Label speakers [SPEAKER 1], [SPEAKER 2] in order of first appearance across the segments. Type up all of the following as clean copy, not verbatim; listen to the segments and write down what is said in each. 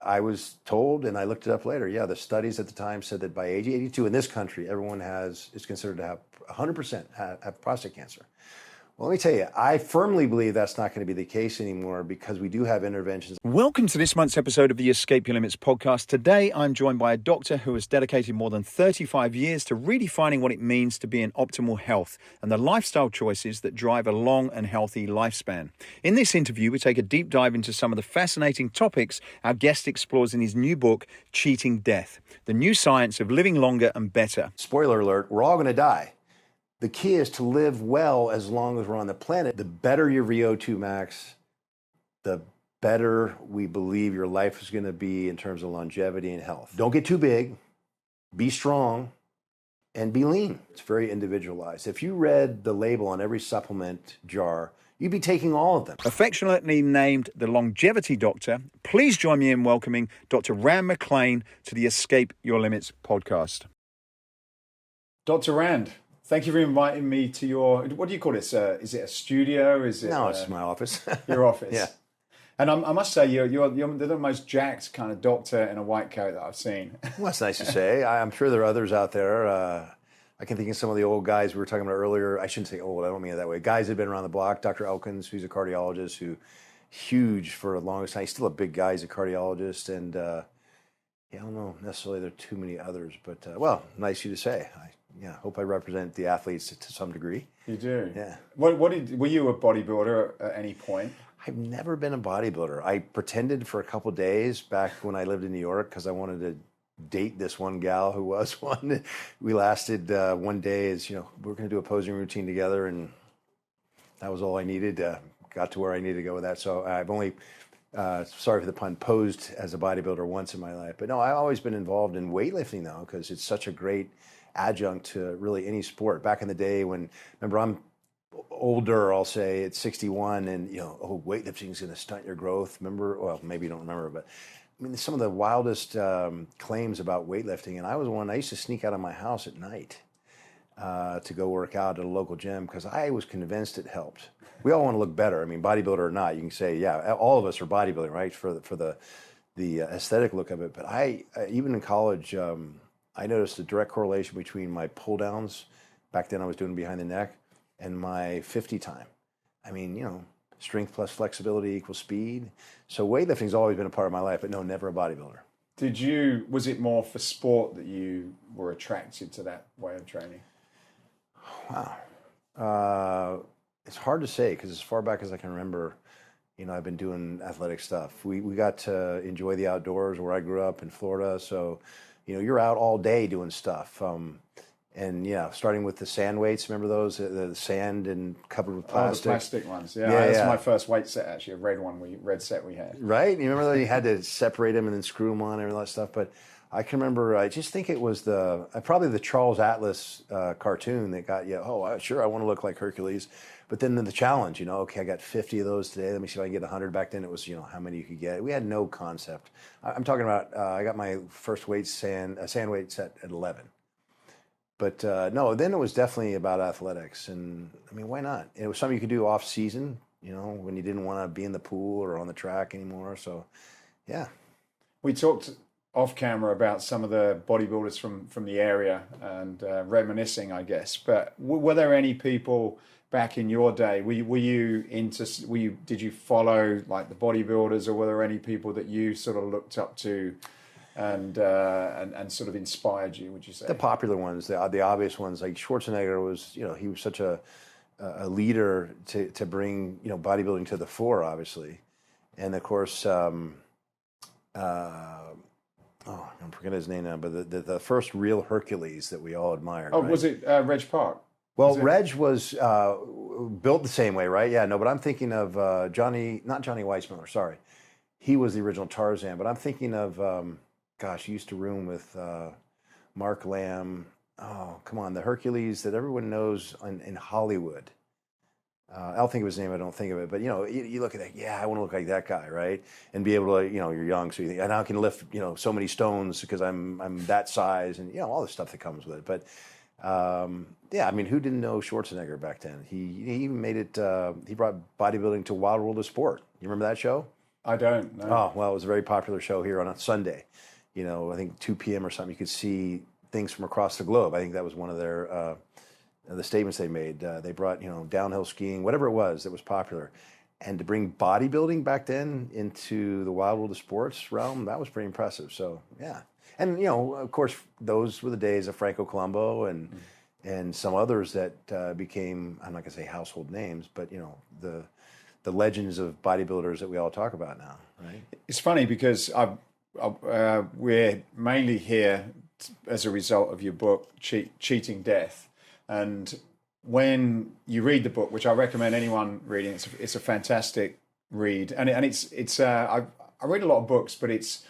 [SPEAKER 1] I was told, and I looked it up later, yeah, the studies at the time said that by age 82 in this country, everyone is considered to have 100% have prostate cancer. Well, let me tell you, I firmly believe that's not going to be the case anymore because we do have interventions.
[SPEAKER 2] Welcome to this month's episode of the Escape Your Limits podcast. Today, I'm joined by a doctor who has dedicated more than 35 years to redefining what it means to be in optimal health and the lifestyle choices that drive a long and healthy lifespan. In this interview, we take a deep dive into some of the fascinating topics our guest explores in his new book, Cheating Death, the new science of living longer and better.
[SPEAKER 1] Spoiler alert, we're all going to die. The key is to live well as long as we're on the planet. The better your VO2 max, the better we believe your life is going to be in terms of longevity and health. Don't get too big, be strong, and be lean. It's very individualized. If you read the label on every supplement jar, you'd be taking all of them.
[SPEAKER 2] Affectionately named the Longevity Doctor, please join me in welcoming Dr. Rand McClain to the Escape Your Limits podcast. Dr. Rand, thank you for inviting me to your, what do you call it? Is it a studio?
[SPEAKER 1] No, it's my office.
[SPEAKER 2] Your office?
[SPEAKER 1] Yeah.
[SPEAKER 2] And I must say, you're the most jacked kind of doctor in a white coat that I've seen.
[SPEAKER 1] Well, that's nice to say. I'm sure there are others out there. I can think of some of the old guys we were talking about earlier. I shouldn't say old, I don't mean it that way. Guys that have been around the block. Dr. Elkins, who's a cardiologist, who huge for the longest time. He's still a big guy. He's a cardiologist. And yeah, I don't know necessarily there are too many others. But, well, nice of you to say. I hope I represent the athletes to some degree.
[SPEAKER 2] You do?
[SPEAKER 1] Yeah.
[SPEAKER 2] Were you a bodybuilder at any point?
[SPEAKER 1] I've never been a bodybuilder. I pretended for a couple days back when I lived in New York because I wanted to date this one gal who was one. We lasted one day as, we're going to do a posing routine together, and that was all I needed. Got to where I needed to go with that. So I've only, sorry for the pun, posed as a bodybuilder once in my life. But no, I've always been involved in weightlifting though, because it's such a great adjunct to really any sport. Back in the day when, remember, I'm older, I'll say at 61, and weightlifting is going to stunt your growth. Remember? Well, maybe you don't remember, but I mean, some of the wildest claims about weightlifting. And I used to sneak out of my house at night to go work out at a local gym because I was convinced it helped. We all want to look better. I mean, bodybuilder or not, you can say, yeah, all of us are bodybuilding, right? For the aesthetic look of it. But I even in college, I noticed a direct correlation between my pull downs, back then I was doing behind the neck, and my 50 time. I mean, strength plus flexibility equals speed. So weightlifting's always been a part of my life, but no, never a bodybuilder.
[SPEAKER 2] Was it more for sport that you were attracted to that way of training?
[SPEAKER 1] Wow. It's hard to say because as far back as I can remember, I've been doing athletic stuff. We got to enjoy the outdoors where I grew up in Florida. So, you're out all day doing stuff. And yeah, starting with the sand weights, remember those? The sand and covered with plastic.
[SPEAKER 2] Oh, the plastic ones, yeah. That's my first weight set, actually, a red set we had.
[SPEAKER 1] Right? You remember that you had to separate them and then screw them on and all that stuff? But I can remember, I just think it was probably the Charles Atlas cartoon that got you, sure, I want to look like Hercules. But then the challenge, okay, I got 50 of those today. Let me see if I can get 100. Back then it was, how many you could get. We had no concept. I'm talking about, I got my first sand weight set at 11. But no, then it was definitely about athletics. And I mean, why not? It was something you could do off season, when you didn't want to be in the pool or on the track anymore. So, yeah.
[SPEAKER 2] We talked off camera about some of the bodybuilders from the area and reminiscing, I guess. But were there any people back in your day? Did you follow like the bodybuilders, or were there any people that you sort of looked up to and sort of inspired you, would you say?
[SPEAKER 1] The popular ones, the obvious ones, like Schwarzenegger was, he was such a leader to bring, bodybuilding to the fore, obviously. And of course, I'm forgetting his name now, but the first real Hercules that we all admired.
[SPEAKER 2] Oh,
[SPEAKER 1] right?
[SPEAKER 2] Was it Reg Park?
[SPEAKER 1] Well, Reg was built the same way, right? Yeah, no, but I'm thinking of not Johnny Weissmuller, sorry. He was the original Tarzan, but I'm thinking of, he used to room with Mark Lamb. Oh, come on, the Hercules that everyone knows in Hollywood. I'll think of his name, I don't think of it. But, you look at that, yeah, I want to look like that guy, right? And be able to, you're young, so you think, and I can lift, so many stones because I'm that size and, all the stuff that comes with it. But, yeah, I mean, who didn't know Schwarzenegger back then? He even made it, he brought bodybuilding to Wild World of Sport. You remember that show?
[SPEAKER 2] I don't know.
[SPEAKER 1] Oh, well, it was a very popular show here on a Sunday. I think 2 p.m. or something, you could see things from across the globe. I think that was one of their the statements they made. They brought, downhill skiing, whatever it was that was popular. And to bring bodybuilding back then into the wild world of sports realm, that was pretty impressive. So, yeah. And, of course, those were the days of Franco Columbu and some others that became, I'm not going to say household names, but, the legends of bodybuilders that we all talk about now, right?
[SPEAKER 2] It's funny because we're mainly here as a result of your book, Cheating Death. And when you read the book, which I recommend anyone reading, it's a fantastic read. And it's I read a lot of books, but it's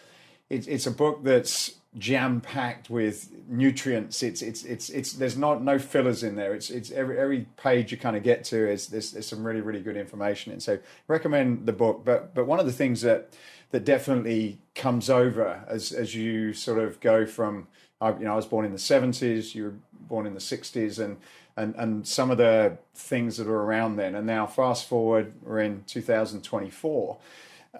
[SPEAKER 2] a book that's jam-packed with nutrients. It's there's no fillers in there. It's every page you kind of get to there's some really, really good information. And so recommend the book. But one of the things that definitely comes over as you sort of go from, I was born in the 70s, you were born in the 60s, and some of the things that are around then. And now fast forward, we're in 2024.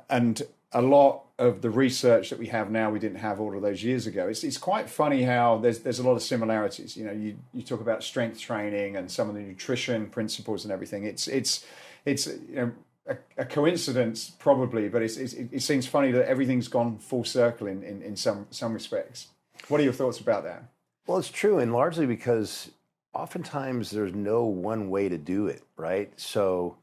[SPEAKER 2] And a lot of the research that we have now, we didn't have all of those years ago. It's quite funny how there's a lot of similarities. You talk about strength training and some of the nutrition principles and everything. It's a coincidence probably, but it seems funny that everything's gone full circle in some respects. What are your thoughts about that?
[SPEAKER 1] Well, it's true, and largely because oftentimes there's no one way to do it, right? So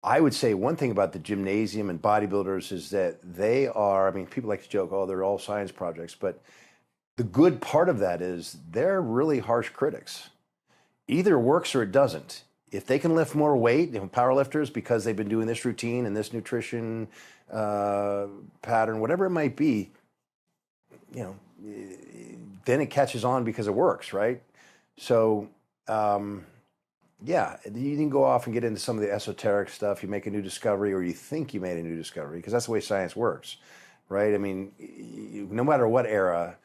[SPEAKER 1] I would say one thing about the gymnasium and bodybuilders is that they are, people like to joke, oh, they're all science projects, but the good part of that is they're really harsh critics. Either works or it doesn't. If they can lift more weight, power lifters, because they've been doing this routine and this nutrition pattern, whatever it might be, then it catches on because it works, right? So, yeah, you can go off and get into some of the esoteric stuff. You make a new discovery, or you think you made a new discovery, because that's the way science works, right? No matter what era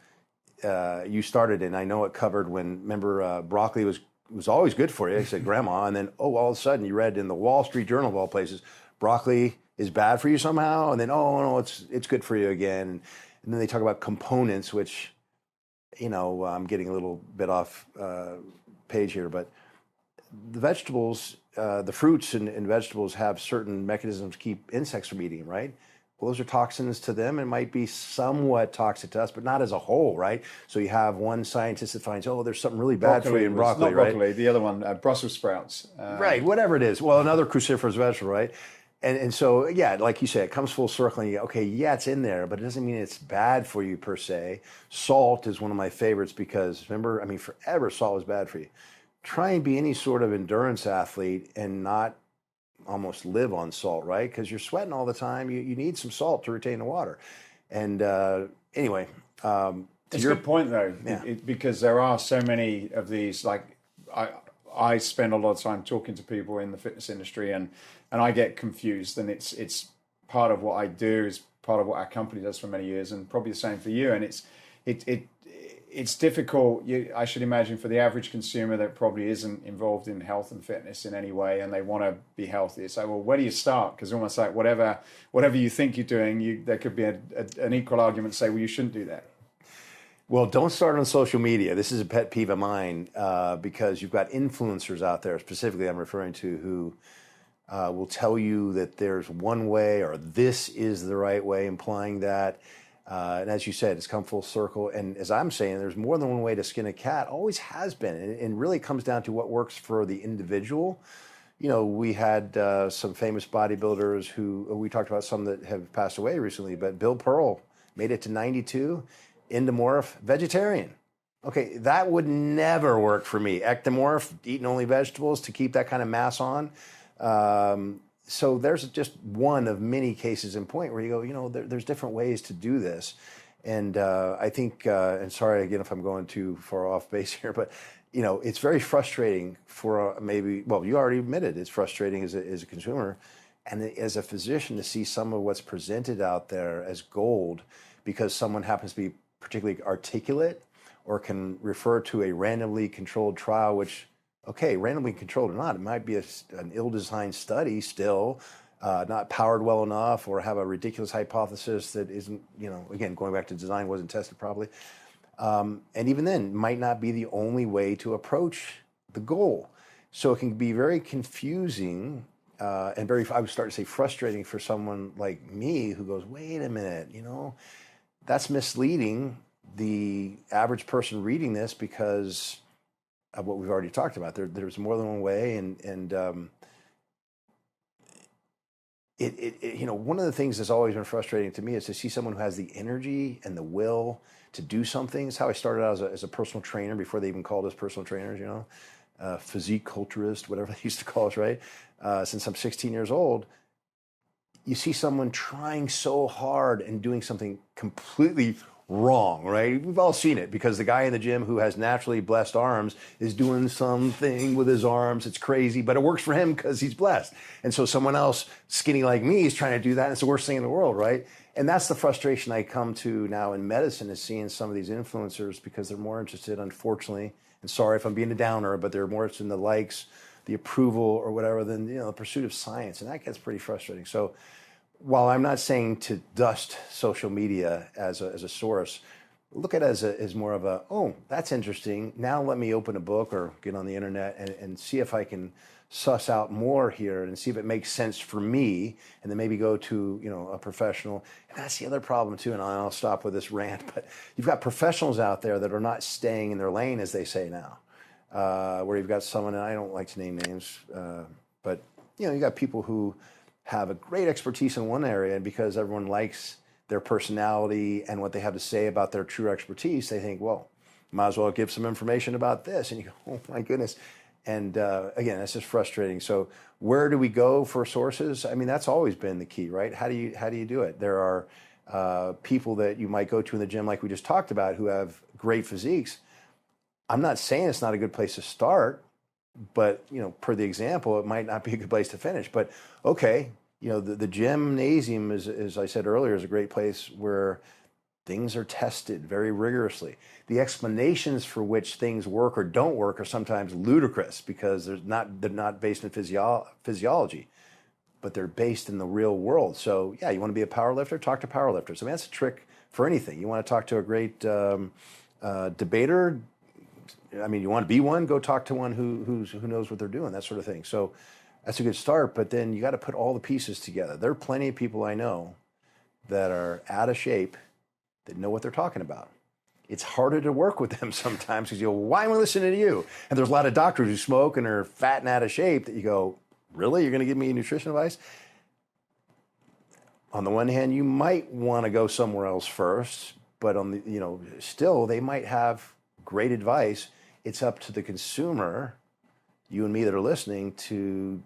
[SPEAKER 1] you started in, I know it covered when, remember, broccoli was always good for you. I said, Grandma, and then, all of a sudden you read in the Wall Street Journal of all places, broccoli is bad for you somehow, and then, oh, no, it's good for you again. And then they talk about components, which, I'm getting a little bit off page here, but the vegetables, the fruits and vegetables have certain mechanisms to keep insects from eating, right? Well, those are toxins to them. It might be somewhat toxic to us, but not as a whole, right? So you have one scientist that finds, there's something really bad for you in broccoli,
[SPEAKER 2] not
[SPEAKER 1] right?
[SPEAKER 2] Broccoli, the other one, Brussels sprouts.
[SPEAKER 1] Right, whatever it is. Well, another cruciferous vegetable, right? And so, yeah, like you said, it comes full circle and you go, okay, yeah, it's in there, but it doesn't mean it's bad for you per se. Salt is one of my favorites because, remember, forever salt was bad for you. Try and be any sort of endurance athlete and not almost live on salt, right? Because you're sweating all the time. You need some salt to retain the water. And anyway.
[SPEAKER 2] It's a good point, though,
[SPEAKER 1] yeah.
[SPEAKER 2] Because there are so many of these, like, I spend a lot of time talking to people in the fitness industry, and I get confused, and it's part of what I do, is part of what our company does for many years, and probably the same for you. And it's difficult. I should imagine for the average consumer that probably isn't involved in health and fitness in any way, and they want to be healthy. It's like, well, where do you start? Because almost like whatever you think you're doing, there could be an equal argument to say, well, you shouldn't do that.
[SPEAKER 1] Well, don't start on social media. This is a pet peeve of mine because you've got influencers out there, specifically I'm referring to, who will tell you that there's one way or this is the right way, implying that. And as you said, it's come full circle. And as I'm saying, there's more than one way to skin a cat, always has been. And really comes down to what works for the individual. We had some famous bodybuilders who, we talked about some that have passed away recently, but Bill Pearl made it to 92, endomorph, vegetarian. Okay, that would never work for me. Ectomorph, eating only vegetables to keep that kind of mass on. So there's just one of many cases in point where you go, there's different ways to do this. And I think, and sorry again if I'm going too far off base here, but it's very frustrating for you already admitted it's frustrating as a consumer and as a physician to see some of what's presented out there as gold because someone happens to be particularly articulate or can refer to a randomly controlled trial, which, okay, randomly controlled or not, it might be an ill-designed study still, not powered well enough, or have a ridiculous hypothesis that isn't, again, going back to design, wasn't tested properly. And even then, might not be the only way to approach the goal. So it can be very confusing and I would start to say frustrating for someone like me who goes, wait a minute, that's misleading the average person reading this because of what we've already talked about. There's more than one way, and one of the things that's always been frustrating to me is to see someone who has the energy and the will to do something. It's how I started out as a personal trainer before they even called us personal trainers, physique culturist, whatever they used to call us, right? Since I'm 16 years old, you see someone trying so hard and doing something completely wrong, right? We've all seen it, because the guy in the gym who has naturally blessed arms is doing something with his arms. It's crazy, but it works for him because he's blessed. And so someone else skinny like me is trying to do that, and it's the worst thing in the world, right? And that's the frustration I come to now in medicine, is seeing some of these influencers, because they're more interested, unfortunately, and sorry if I'm being a downer, but they're more interested in the likes, the approval, or whatever, than the pursuit of science. And that gets pretty frustrating. So while I'm not saying to dust social media as a source, look at it as more of oh, that's interesting. Now let me open a book or get on the internet and see if I can suss out more here and see if it makes sense for me, and then maybe go to a professional. And that's the other problem too, and I'll stop with this rant, but you've got professionals out there that are not staying in their lane, as they say now, where you've got someone, and I don't like to name names, but you got people who have a great expertise in one area, and because everyone likes their personality and what they have to say about their true expertise, they think, well, might as well give some information about this. And you go, oh my goodness. And again, that's just frustrating. So where do we go for sources? I mean, that's always been the key, right? How do you do it? There are people that you might go to in the gym, like we just talked about, who have great physiques. I'm not saying it's not a good place to start, but per the example, it might not be a good place to finish. But okay, the gymnasium is, as I said earlier, is a great place where things are tested very rigorously. The explanations for which things work or don't work are sometimes ludicrous, because they're not based in physiology, but they're based in the real world. So yeah, you want to be a power lifter, talk to power lifters. I mean, that's a trick for anything. You want to talk to a great debater. I mean, you want to be one, go talk to one who knows what they're doing, that sort of thing. So that's a good start, but then you got to put all the pieces together. There are plenty of people I know that are out of shape that know what they're talking about. It's harder to work with them sometimes, because you go, why am I listening to you? And there's a lot of doctors who smoke and are fat and out of shape that you go, really? You're going to give me nutrition advice? On the one hand, you might want to go somewhere else first, but on the, still they might have great advice. It's up to the consumer, you and me that are listening, to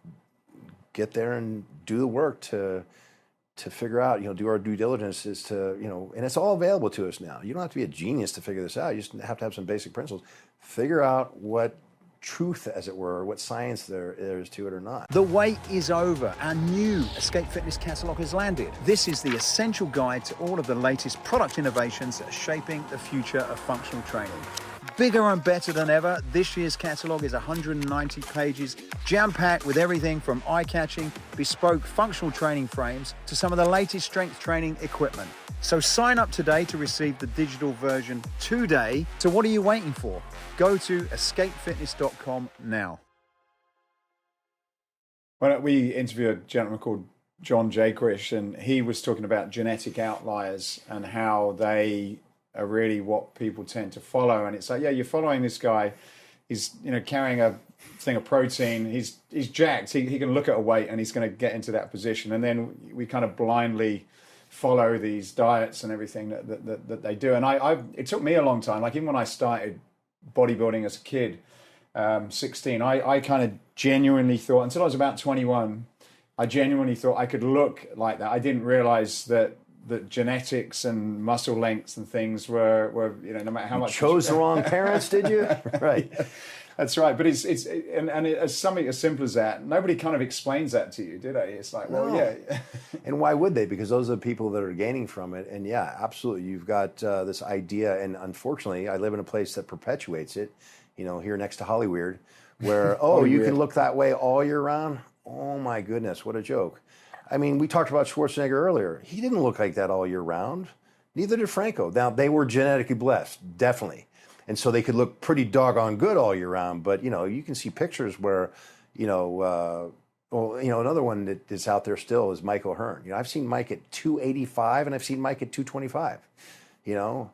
[SPEAKER 1] get there and do the work to figure out, do our due diligence, is to, and it's all available to us now. You don't have to be a genius to figure this out. You just have to have some basic principles. Figure out what truth, as it were, what science there is to it or not.
[SPEAKER 2] The wait is over. Our new Escape Fitness catalog has landed. This is the essential guide to all of the latest product innovations that are shaping the future of functional training. Bigger and better than ever, this year's catalogue is 190 pages, jam-packed with everything from eye-catching, bespoke functional training frames to some of the latest strength training equipment. So sign up today to receive the digital version today. So what are you waiting for? Go to escapefitness.com now.
[SPEAKER 3] Well, we interviewed a gentleman called John Jaquish, and he was talking about genetic outliers and how they are really what people tend to follow. And it's like, yeah, you're following this guy. He's carrying a thing of protein. He's jacked. He can look at a weight and he's going to get into that position. And then we kind of blindly follow these diets and everything that they do. And it took me a long time. Like even when I started bodybuilding as a kid, 16, I kind of genuinely thought, until I was about 21, I genuinely thought I could look like that. I didn't realize that genetics and muscle lengths and things were no matter how much.
[SPEAKER 1] You chose the wrong parents, did you? Right.
[SPEAKER 3] That's right. But it's something as simple as that. Nobody kind of explains that to you, do they? It's like, well, yeah.
[SPEAKER 1] And why would they? Because those are the people that are gaining from it. And yeah, absolutely. You've got this idea, and unfortunately, I live in a place that perpetuates it. Here next to Hollywood, where you can look that way all year round. Oh my goodness, what a joke. I mean, we talked about Schwarzenegger earlier. He didn't look like that all year round. Neither did Franco. Now, they were genetically blessed, definitely. And so they could look pretty doggone good all year round. But, you know, you can see pictures where, you know, another one that's out there still is Mike O'Hearn. You know, I've seen Mike at 285 and I've seen Mike at 225, you know,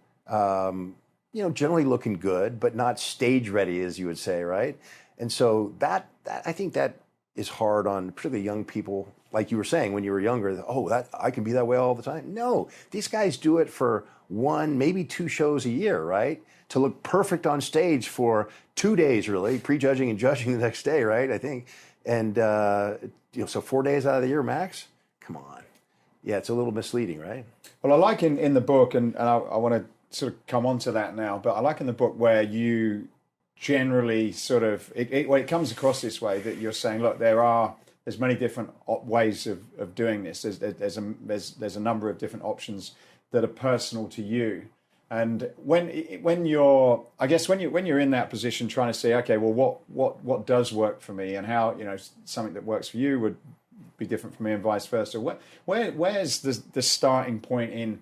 [SPEAKER 1] generally looking good, but not stage ready, as you would say, right? And so that I think that is hard on particularly young people. Like you were saying, when you were younger, that I can be that way all the time. No, these guys do it for 1, maybe 2 shows a year, right? To look perfect on stage for 2 days, really, prejudging and judging the next day, right? I think. And, so 4 days out of the year max? Come on. Yeah, it's a little misleading, right?
[SPEAKER 3] Well, I like in the book, and I want to sort of come on to that now, but I like in the book where you generally sort of, it comes across this way, that you're saying, look, there's many different ways of doing this. There's a number of different options that are personal to you. And when you're in that position trying to say, okay, well, what does work for me, and how, you know, something that works for you would be different for me and vice versa. Where's the starting point in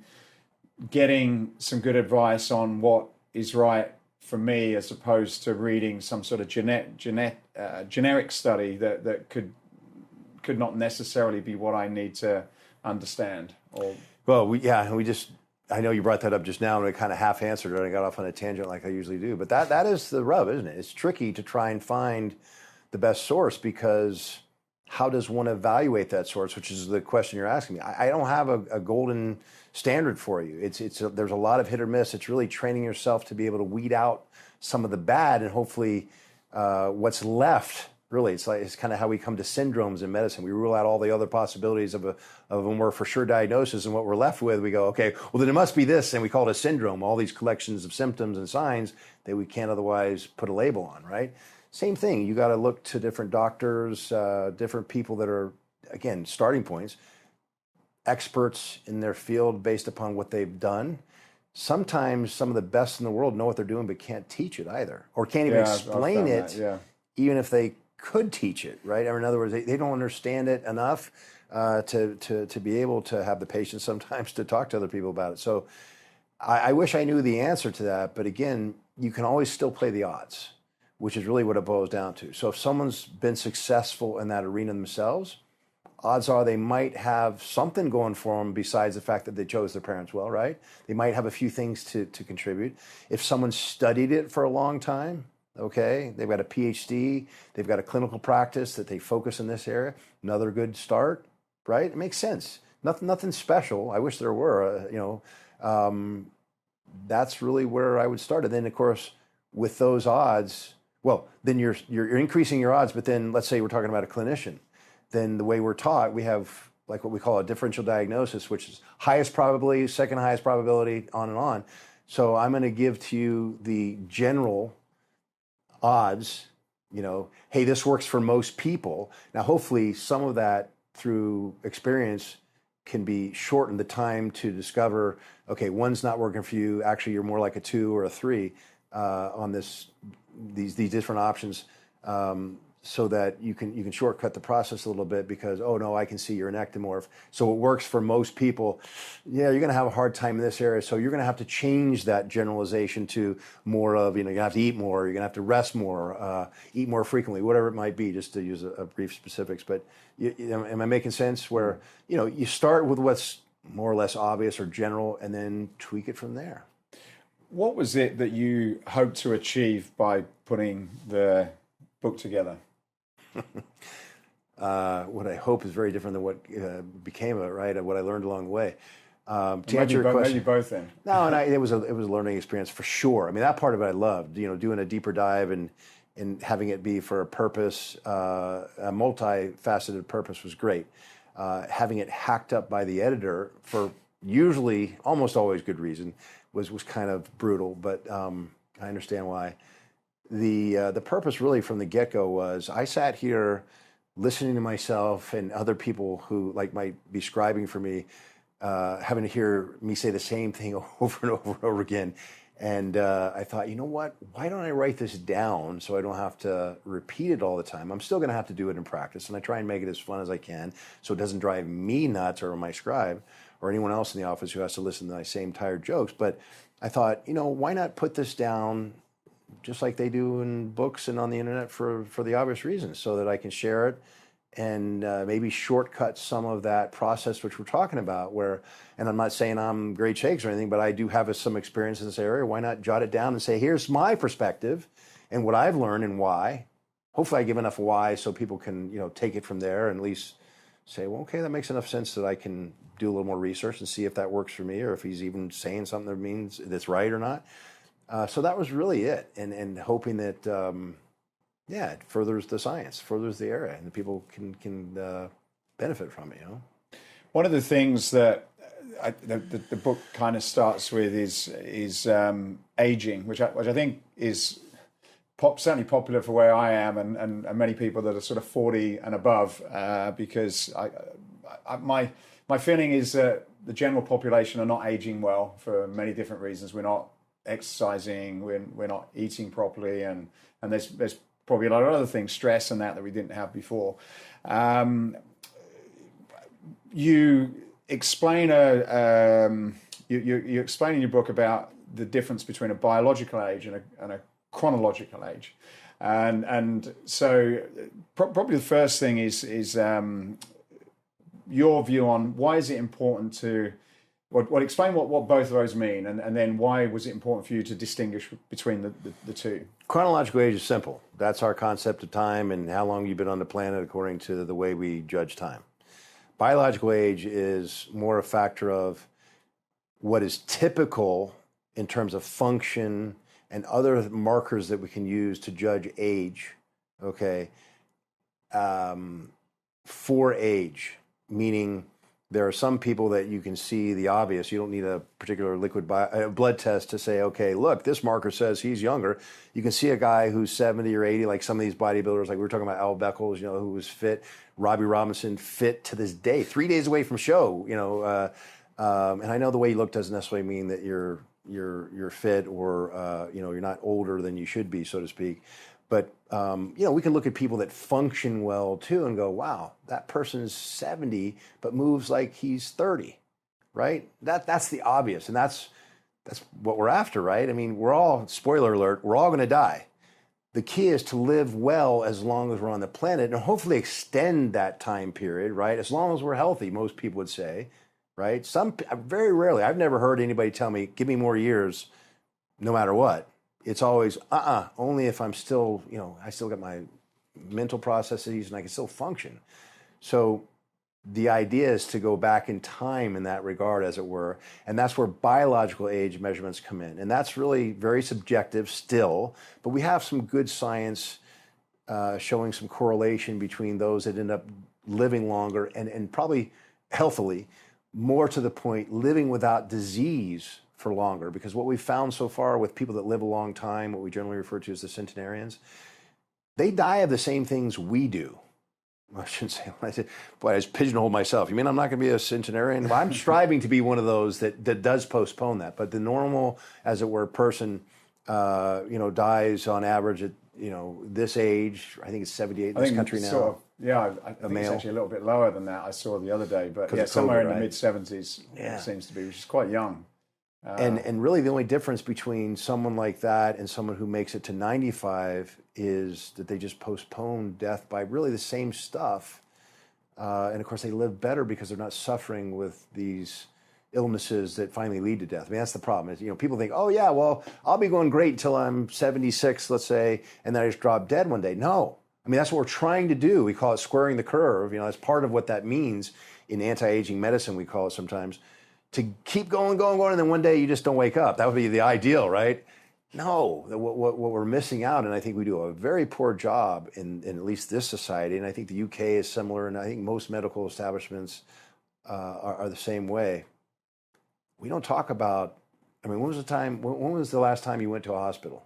[SPEAKER 3] getting some good advice on what is right for me, as opposed to reading some sort of generic study that could not necessarily be what I need to understand?
[SPEAKER 1] I know you brought that up just now, and I kind of half answered it. I got off on a tangent like I usually do, but that is the rub, isn't it? It's tricky to try and find the best source, because how does one evaluate that source, which is the question you're asking me. I don't have a golden standard for you. There's a lot of hit or miss. It's really training yourself to be able to weed out some of the bad, and hopefully what's left. Really, it's kind of how we come to syndromes in medicine. We rule out all the other possibilities of a more for sure diagnosis, and what we're left with, we go, okay, well then it must be this, and we call it a syndrome. All these collections of symptoms and signs that we can't otherwise put a label on, right? Same thing. You got to look to different doctors, different people that are, again, starting points, experts in their field based upon what they've done. Sometimes some of the best in the world know what they're doing, but can't teach it either, or can't even explain it, even if they could teach it, right? Or in other words, they don't understand it enough to be able to have the patience sometimes to talk to other people about it. So I wish I knew the answer to that, but again, you can always still play the odds, which is really what it boils down to. So if someone's been successful in that arena themselves, odds are they might have something going for them besides the fact that they chose their parents well, right? They might have a few things to contribute. If someone studied it for a long time, okay, they've got a PhD, they've got a clinical practice that they focus in this area, another good start, right? It makes sense. Nothing special. I wish there were, that's really where I would start. And then, of course, with those odds, well, then you're increasing your odds, but then let's say we're talking about a clinician. Then the way we're taught, we have like what we call a differential diagnosis, which is highest probability, second highest probability, on and on. So I'm going to give to you the general odds, hey, this works for most people. Now, hopefully some of that through experience can be shortened the time to discover, okay, one's not working for you. Actually, you're more like a 2 or a 3 on these different options, so that you can shortcut the process a little bit, because, oh no, I can see you're an ectomorph. So it works for most people. Yeah, you're going to have a hard time in this area. So you're going to have to change that generalization to more of, you're going to have to eat more, you're going to have to rest more, eat more frequently, whatever it might be, just to use a brief specifics. But am I making sense? Where, you start with what's more or less obvious or general, and then tweak it from there.
[SPEAKER 3] What was it that you hoped to achieve by putting the book together?
[SPEAKER 1] What I hope is very different than what became of it, right? What I learned along the way.
[SPEAKER 3] To answer your question, maybe both then.
[SPEAKER 1] No, and it was a learning experience for sure. I mean, that part of it I loved. Doing a deeper dive and having it be for a purpose, a multifaceted purpose, was great. Having it hacked up by the editor for usually almost always good reason was kind of brutal, but I understand why. The purpose really from the get-go was I sat here listening to myself and other people who might be scribing for me, having to hear me say the same thing over and over and over again. And I thought, you know what? Why don't I write this down so I don't have to repeat it all the time? I'm still going to have to do it in practice, and I try and make it as fun as I can so it doesn't drive me nuts or my scribe or anyone else in the office who has to listen to my same tired jokes. But I thought, why not put this down just like they do in books and on the internet for the obvious reasons, so that I can share it and maybe shortcut some of that process which we're talking about, and I'm not saying I'm great shakes or anything, but I do have some experience in this area. Why not jot it down and say, here's my perspective and what I've learned and why. Hopefully I give enough why so people can, take it from there and at least say, well, okay, that makes enough sense that I can do a little more research and see if that works for me, or if he's even saying something that means that's right or not. So that was really it. And hoping that, it furthers the science, furthers the area, and the people can benefit from it.
[SPEAKER 3] One of the things that the book kind of starts with is aging, which I think is certainly popular for where I am, and many people that are sort of 40 and above, because my feeling is that the general population are not aging well for many different reasons. We're not exercising, we're not eating properly, and there's probably a lot of other things, stress and that we didn't have before. You explain you explain in your book about the difference between a biological age and a chronological age, and so probably the first thing is your view on why is it important to explain what both of those mean, and then why was it important for you to distinguish between the two?
[SPEAKER 1] Chronological age is simple. That's our concept of time and how long you've been on the planet according to the way we judge time. Biological age is more a factor of what is typical in terms of function and other markers that we can use to judge age, okay, for age, meaning there are some people that you can see the obvious. You don't need a particular blood test to say, okay, look, this marker says he's younger. You can see a guy who's 70 or 80, like some of these bodybuilders, like we were talking about Al Beckles, who was fit, Robbie Robinson, fit to this day, 3 days away from show, and I know the way you look doesn't necessarily mean that you're fit or, you're not older than you should be, so to speak. But, we can look at people that function well, too, and go, wow, that person's 70, but moves like he's 30, right? That's the obvious, and that's what we're after, right? I mean, we're all, spoiler alert, we're all going to die. The key is to live well as long as we're on the planet and hopefully extend that time period, right? As long as we're healthy, most people would say, right? Very rarely, I've never heard anybody tell me, give me more years, no matter what. It's always, only if I'm still, I still got my mental processes and I can still function. So the idea is to go back in time in that regard, as it were. And that's where biological age measurements come in. And that's really very subjective still, but we have some good science showing some correlation between those that end up living longer and probably healthily, more to the point, living without disease for longer, because what we've found so far with people that live a long time, what we generally refer to as the centenarians, they die of the same things we do. I shouldn't say, boy, I just pigeonholed myself. You mean I'm not going to be a centenarian? Well, I'm striving to be one of those that does postpone that. But the normal, as it were, person, dies on average at, this age. I think it's 78 in this country now.
[SPEAKER 3] Sort of, I think it's actually a little bit lower than that. I saw the other day, but somewhere in the mid-70s it seems to be, which is quite young.
[SPEAKER 1] And really the only difference between someone like that and someone who makes it to 95 is that they just postpone death by really the same stuff. And of course they live better because they're not suffering with these illnesses that finally lead to death. I mean, that's the problem. Is, people think, oh yeah, well, I'll be going great until I'm 76, let's say, and then I just drop dead one day. No. I mean, that's what we're trying to do. We call it squaring the curve. That's part of what that means in anti-aging medicine, we call it sometimes. To keep going, and then one day you just don't wake up. That would be the ideal, right? No, what we're missing out, and I think we do a very poor job in at least this society, and I think the UK is similar, and I think most medical establishments are the same way. We don't talk about, when was the last time you went to a hospital?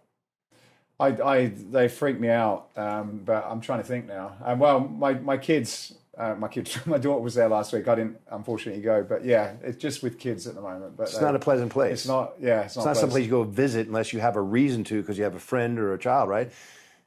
[SPEAKER 3] They freak me out, but I'm trying to think now. Well, my kids my daughter was there last week. I didn't unfortunately go, but yeah, it's just with kids at the moment. But
[SPEAKER 1] it's not a pleasant place.
[SPEAKER 3] It's not. Yeah,
[SPEAKER 1] it's not some place you go visit unless you have a reason to, because you have a friend or a child, right?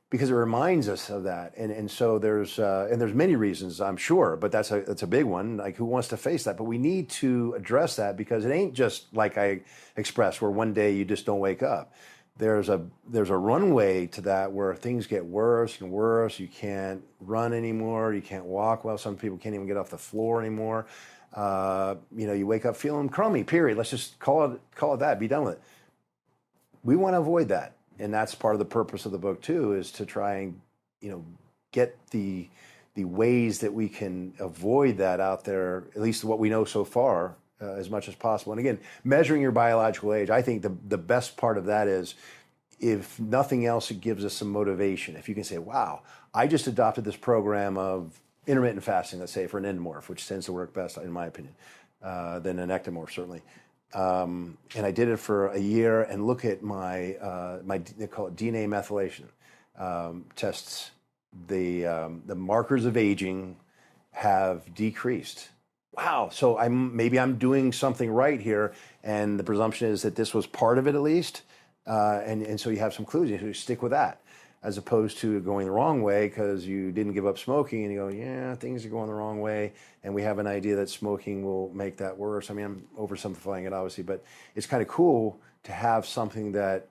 [SPEAKER 1] Because it reminds us of that, and so there's many reasons, I'm sure, but that's a big one. Like, who wants to face that? But we need to address that, because it ain't just like I expressed, where one day you just don't wake up. There's a runway to that where things get worse and worse. You can't run anymore. You can't walk well. Some people can't even get off the floor anymore. You wake up feeling crummy, period. Let's just call it that. Be done with it. We want to avoid that. And that's part of the purpose of the book too, is to try and, get the ways that we can avoid that out there, at least what we know so far, as much as possible. And again, measuring your biological age, I think the best part of that is, if nothing else, it gives us some motivation. If you can say, wow, I just adopted this program of intermittent fasting, let's say, for an endomorph, which tends to work best, in my opinion, than an ectomorph, certainly. And I did it for a year, and look at my they call it DNA methylation tests. The markers of aging have decreased. Wow, so maybe I'm doing something right here, and the presumption is that this was part of it at least, and so you have some clues. You stick with that, as opposed to going the wrong way because you didn't give up smoking, and you go, yeah, things are going the wrong way, and we have an idea that smoking will make that worse. I mean, I'm oversimplifying it, obviously, but it's kind of cool to have something that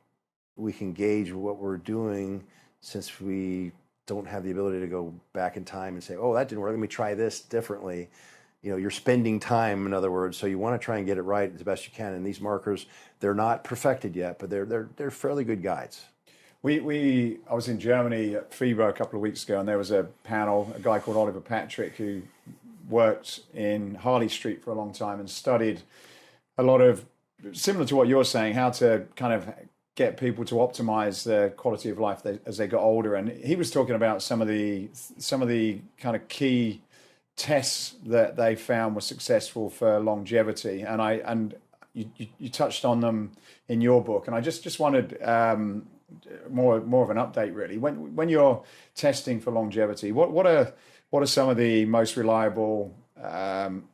[SPEAKER 1] we can gauge what we're doing, since we don't have the ability to go back in time and say, oh, that didn't work, let me try this differently. You're spending time, in other words, so you want to try and get it right as best you can. And these markers, they're not perfected yet, but they're fairly good guides.
[SPEAKER 3] I was in Germany at FIBA a couple of weeks ago, and there was a panel, a guy called Oliver Patrick, who worked in Harley Street for a long time and studied a lot of, similar to what you're saying, how to kind of get people to optimize their quality of life as they got older. And he was talking about some of the kind of key tests that they found were successful for longevity, and you touched on them in your book, and I just wanted more of an update, really. When you're testing for longevity, what are some of the most reliable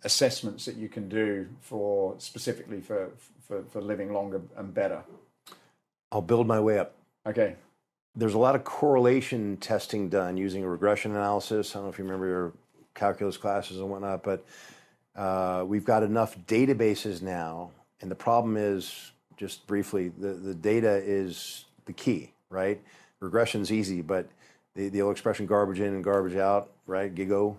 [SPEAKER 3] assessments that you can do specifically for living longer and better?
[SPEAKER 1] I'll build my way up.
[SPEAKER 3] Okay.
[SPEAKER 1] There's a lot of correlation testing done using a regression analysis. I don't know if you remember your calculus classes and whatnot, but we've got enough databases now, and the problem is, just briefly, the data is the key, right? Regression's easy, but the old expression, garbage in and garbage out, right? GIGO.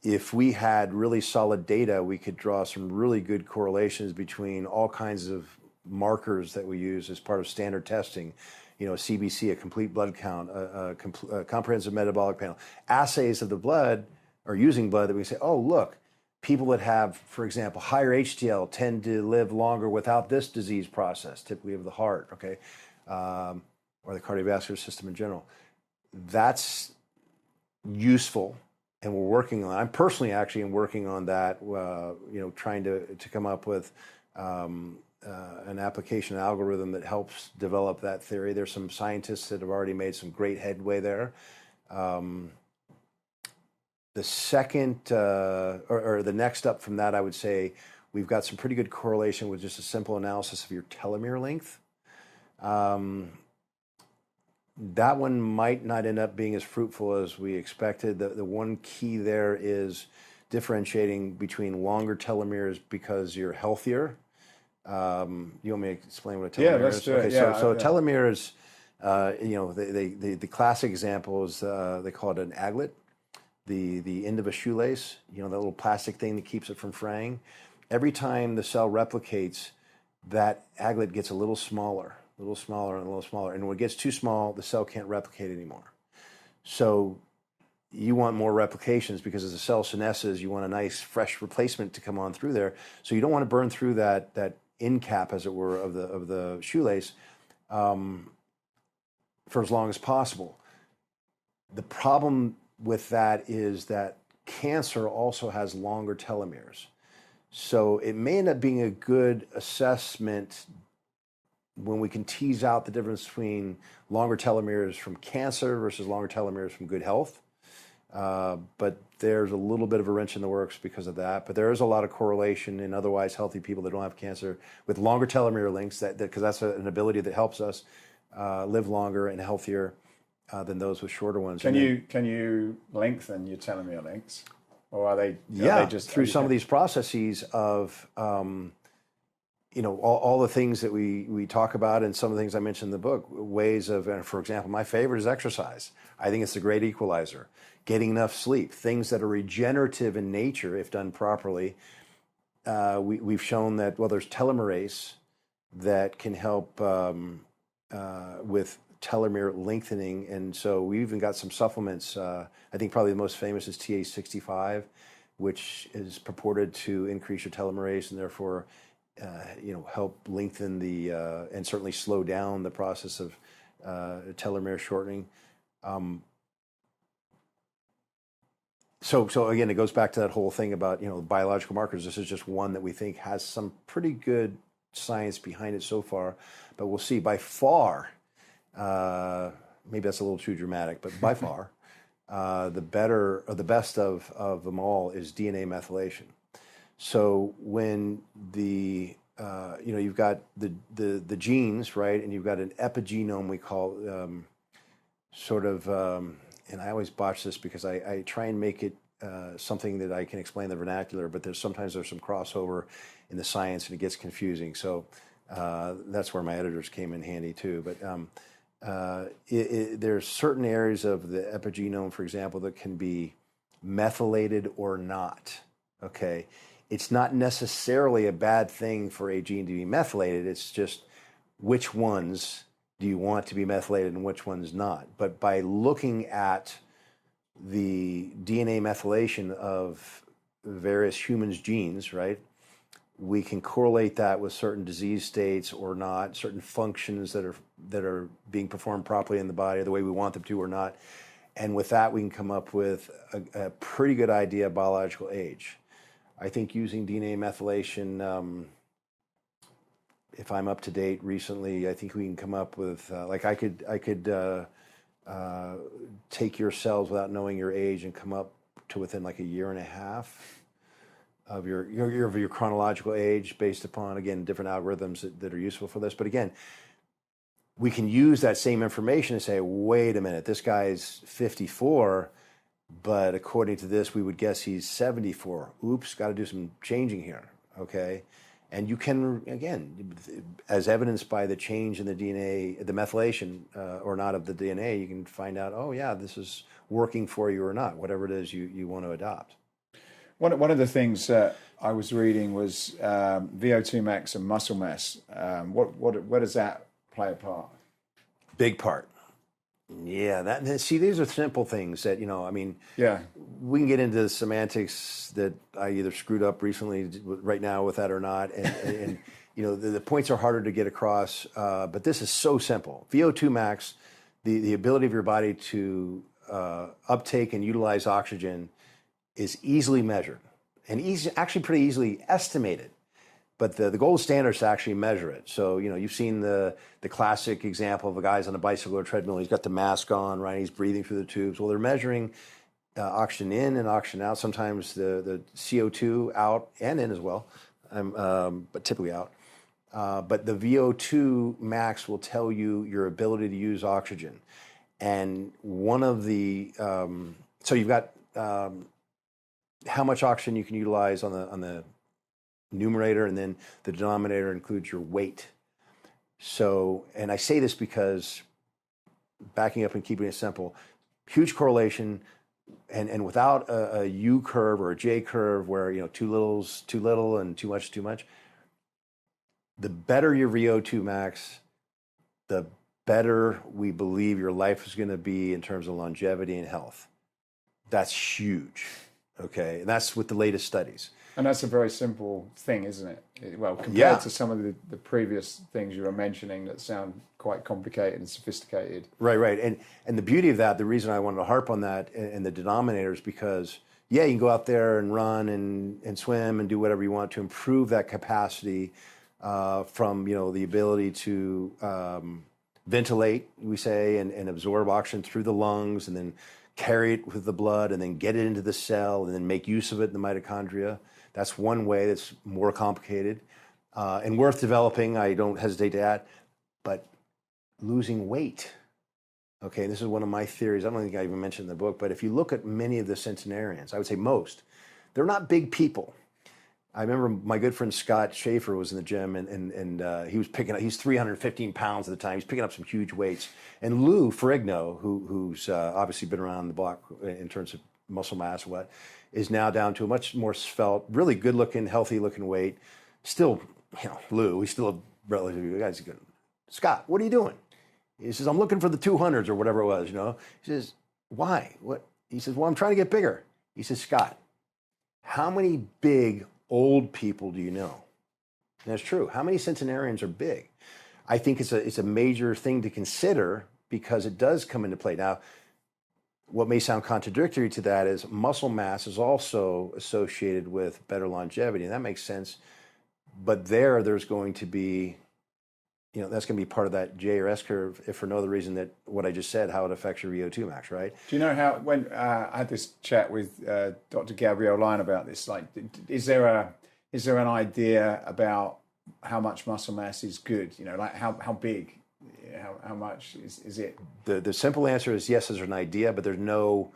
[SPEAKER 1] If we had really solid data, we could draw some really good correlations between all kinds of markers that we use as part of standard testing. A CBC, a complete blood count, a comprehensive metabolic panel, assays of the blood, or using blood, that we say, oh, look, people that have, for example, higher HDL tend to live longer without this disease process, typically of the heart, okay, or the cardiovascular system in general. That's useful, and we're working on. I'm personally actually working on that. Trying to come up with an application algorithm that helps develop that theory. There's some scientists that have already made some great headway there. The second, or the next up from that, I would say we've got some pretty good correlation with just a simple analysis of your telomere length. That one might not end up being as fruitful as we expected. The one key there is differentiating between longer telomeres because you're healthier. You want me to explain what a telomere is?
[SPEAKER 3] Yeah, let's do it.
[SPEAKER 1] Okay,
[SPEAKER 3] Yeah,
[SPEAKER 1] so a telomere is, the classic example is they call it an aglet, the end of a shoelace. That little plastic thing that keeps it from fraying. Every time the cell replicates, that aglet gets a little smaller, and a little smaller. And when it gets too small, the cell can't replicate anymore. So you want more replications, because as the cell senesces, you want a nice fresh replacement to come on through there. So you don't want to burn through that end cap, as it were, of the shoelace for as long as possible. The problem with that is that cancer also has longer telomeres. So it may end up being a good assessment when we can tease out the difference between longer telomeres from cancer versus longer telomeres from good health. But there's a little bit of a wrench in the works because of that. But there is a lot of correlation in otherwise healthy people that don't have cancer with longer telomere lengths, because that's an ability that helps us live longer and healthier than those with shorter ones.
[SPEAKER 3] Can you lengthen your telomere lengths, or are they just
[SPEAKER 1] through some of these processes of all the things that we talk about, and some of the things I mentioned in the book, ways of, for example, my favorite is exercise. I think it's a great equalizer. Getting enough sleep, things that are regenerative in nature if done properly. We've shown that, well, there's telomerase that can help with telomere lengthening, and so we even got some supplements. I think probably the most famous is TA65, which is purported to increase your telomerase and therefore help lengthen and certainly slow down the process of telomere shortening. So again, it goes back to that whole thing about biological markers. This is just one that we think has some pretty good science behind it so far, but we'll see. By far, maybe that's a little too dramatic, but by far, the better or the best of them all is DNA methylation. So when you've got the genes, right, and you've got an epigenome, we call and I always botch this because I try and make it something that I can explain in the vernacular, but there's some crossover in the science and it gets confusing. So that's where my editors came in handy too. But there's certain areas of the epigenome, for example, that can be methylated or not. Okay, it's not necessarily a bad thing for a gene to be methylated. It's just which ones do you want to be methylated and which ones not. But by looking at the DNA methylation of various humans' genes, right, we can correlate that with certain disease states or not, certain functions that are being performed properly in the body the way we want them to or not. And with that, we can come up with a pretty good idea of biological age. I think using DNA methylation, if I'm up to date recently, I think we can come up with, I could take your cells without knowing your age and come up to within like a year and a half of your chronological age based upon, again, different algorithms that are useful for this. But again, we can use that same information and say, wait a minute, this guy's 54, but according to this, we would guess he's 74. Oops, got to do some changing here, okay? And you can, again, as evidenced by the change in the DNA, the methylation or not of the DNA, you can find out, oh yeah, this is working for you or not, whatever it is you want to adopt.
[SPEAKER 3] One of the things I was reading was VO2 max and muscle mass. Where does that play a part?
[SPEAKER 1] Big part. Yeah, these are simple things that,
[SPEAKER 3] Yeah,
[SPEAKER 1] we can get into the semantics that I either screwed up recently right now with that or not. And the points are harder to get across, but this is so simple. VO2 max, the ability of your body to uptake and utilize oxygen is easily measured and actually pretty easily estimated. But the gold standard is to actually measure it. So, you've seen the classic example of a guy's on a bicycle or treadmill. He's got the mask on, right? He's breathing through the tubes. Well, they're measuring oxygen in and oxygen out. Sometimes the CO2 out and in as well, but typically out. But the VO2 max will tell you your ability to use oxygen. And one of the, so you've got how much oxygen you can utilize on the numerator, and then the denominator includes your weight. So, and I say this because, backing up and keeping it simple, huge correlation, and without a U curve or a J curve where too little's too little and too much is too much, the better your VO2 max, the better we believe your life is going to be in terms of longevity and health. That's huge, okay? And that's with the latest studies.
[SPEAKER 3] And that's a very simple thing, isn't it? Well, compared to some of the previous things you were mentioning that sound quite complicated and sophisticated.
[SPEAKER 1] Right. And the beauty of that, the reason I wanted to harp on that and the denominator is because, you can go out there and run and swim and do whatever you want to improve that capacity from, the ability to ventilate, we say, and absorb oxygen through the lungs, and then carry it with the blood and then get it into the cell and then make use of it in the mitochondria. That's one way that's more complicated and worth developing, I don't hesitate to add. But losing weight, okay, this is one of my theories. I don't think I even mentioned in the book, but if you look at many of the centenarians, I would say most, they're not big people. I remember my good friend Scott Schaefer was in the gym and he was picking up, he's 315 pounds at the time. He's picking up some huge weights. And Lou Ferrigno, who's obviously been around the block in terms of muscle mass, is now down to a much more svelte, really good looking, healthy looking weight. Still, Lou, he's still a relatively good guy. He's good. Scott, what are you doing? He says, I'm looking for the 200s or whatever it was, He says, why? What? He says, well, I'm trying to get bigger. He says, Scott, how many big old people do you know? And that's true. How many centenarians are big? I think it's a major thing to consider because it does come into play. Now, what may sound contradictory to that is muscle mass is also associated with better longevity, and that makes sense. But there's going to be, that's going to be part of that J or S curve, if for no other reason that what I just said, how it affects your VO2 max, right?
[SPEAKER 3] Do you know how, when I had this chat with Dr. Gabrielle Lyon about this, like, is there an idea about how much muscle mass is good? Like how big, how much is it?
[SPEAKER 1] The simple answer is yes, there's an idea, but there's no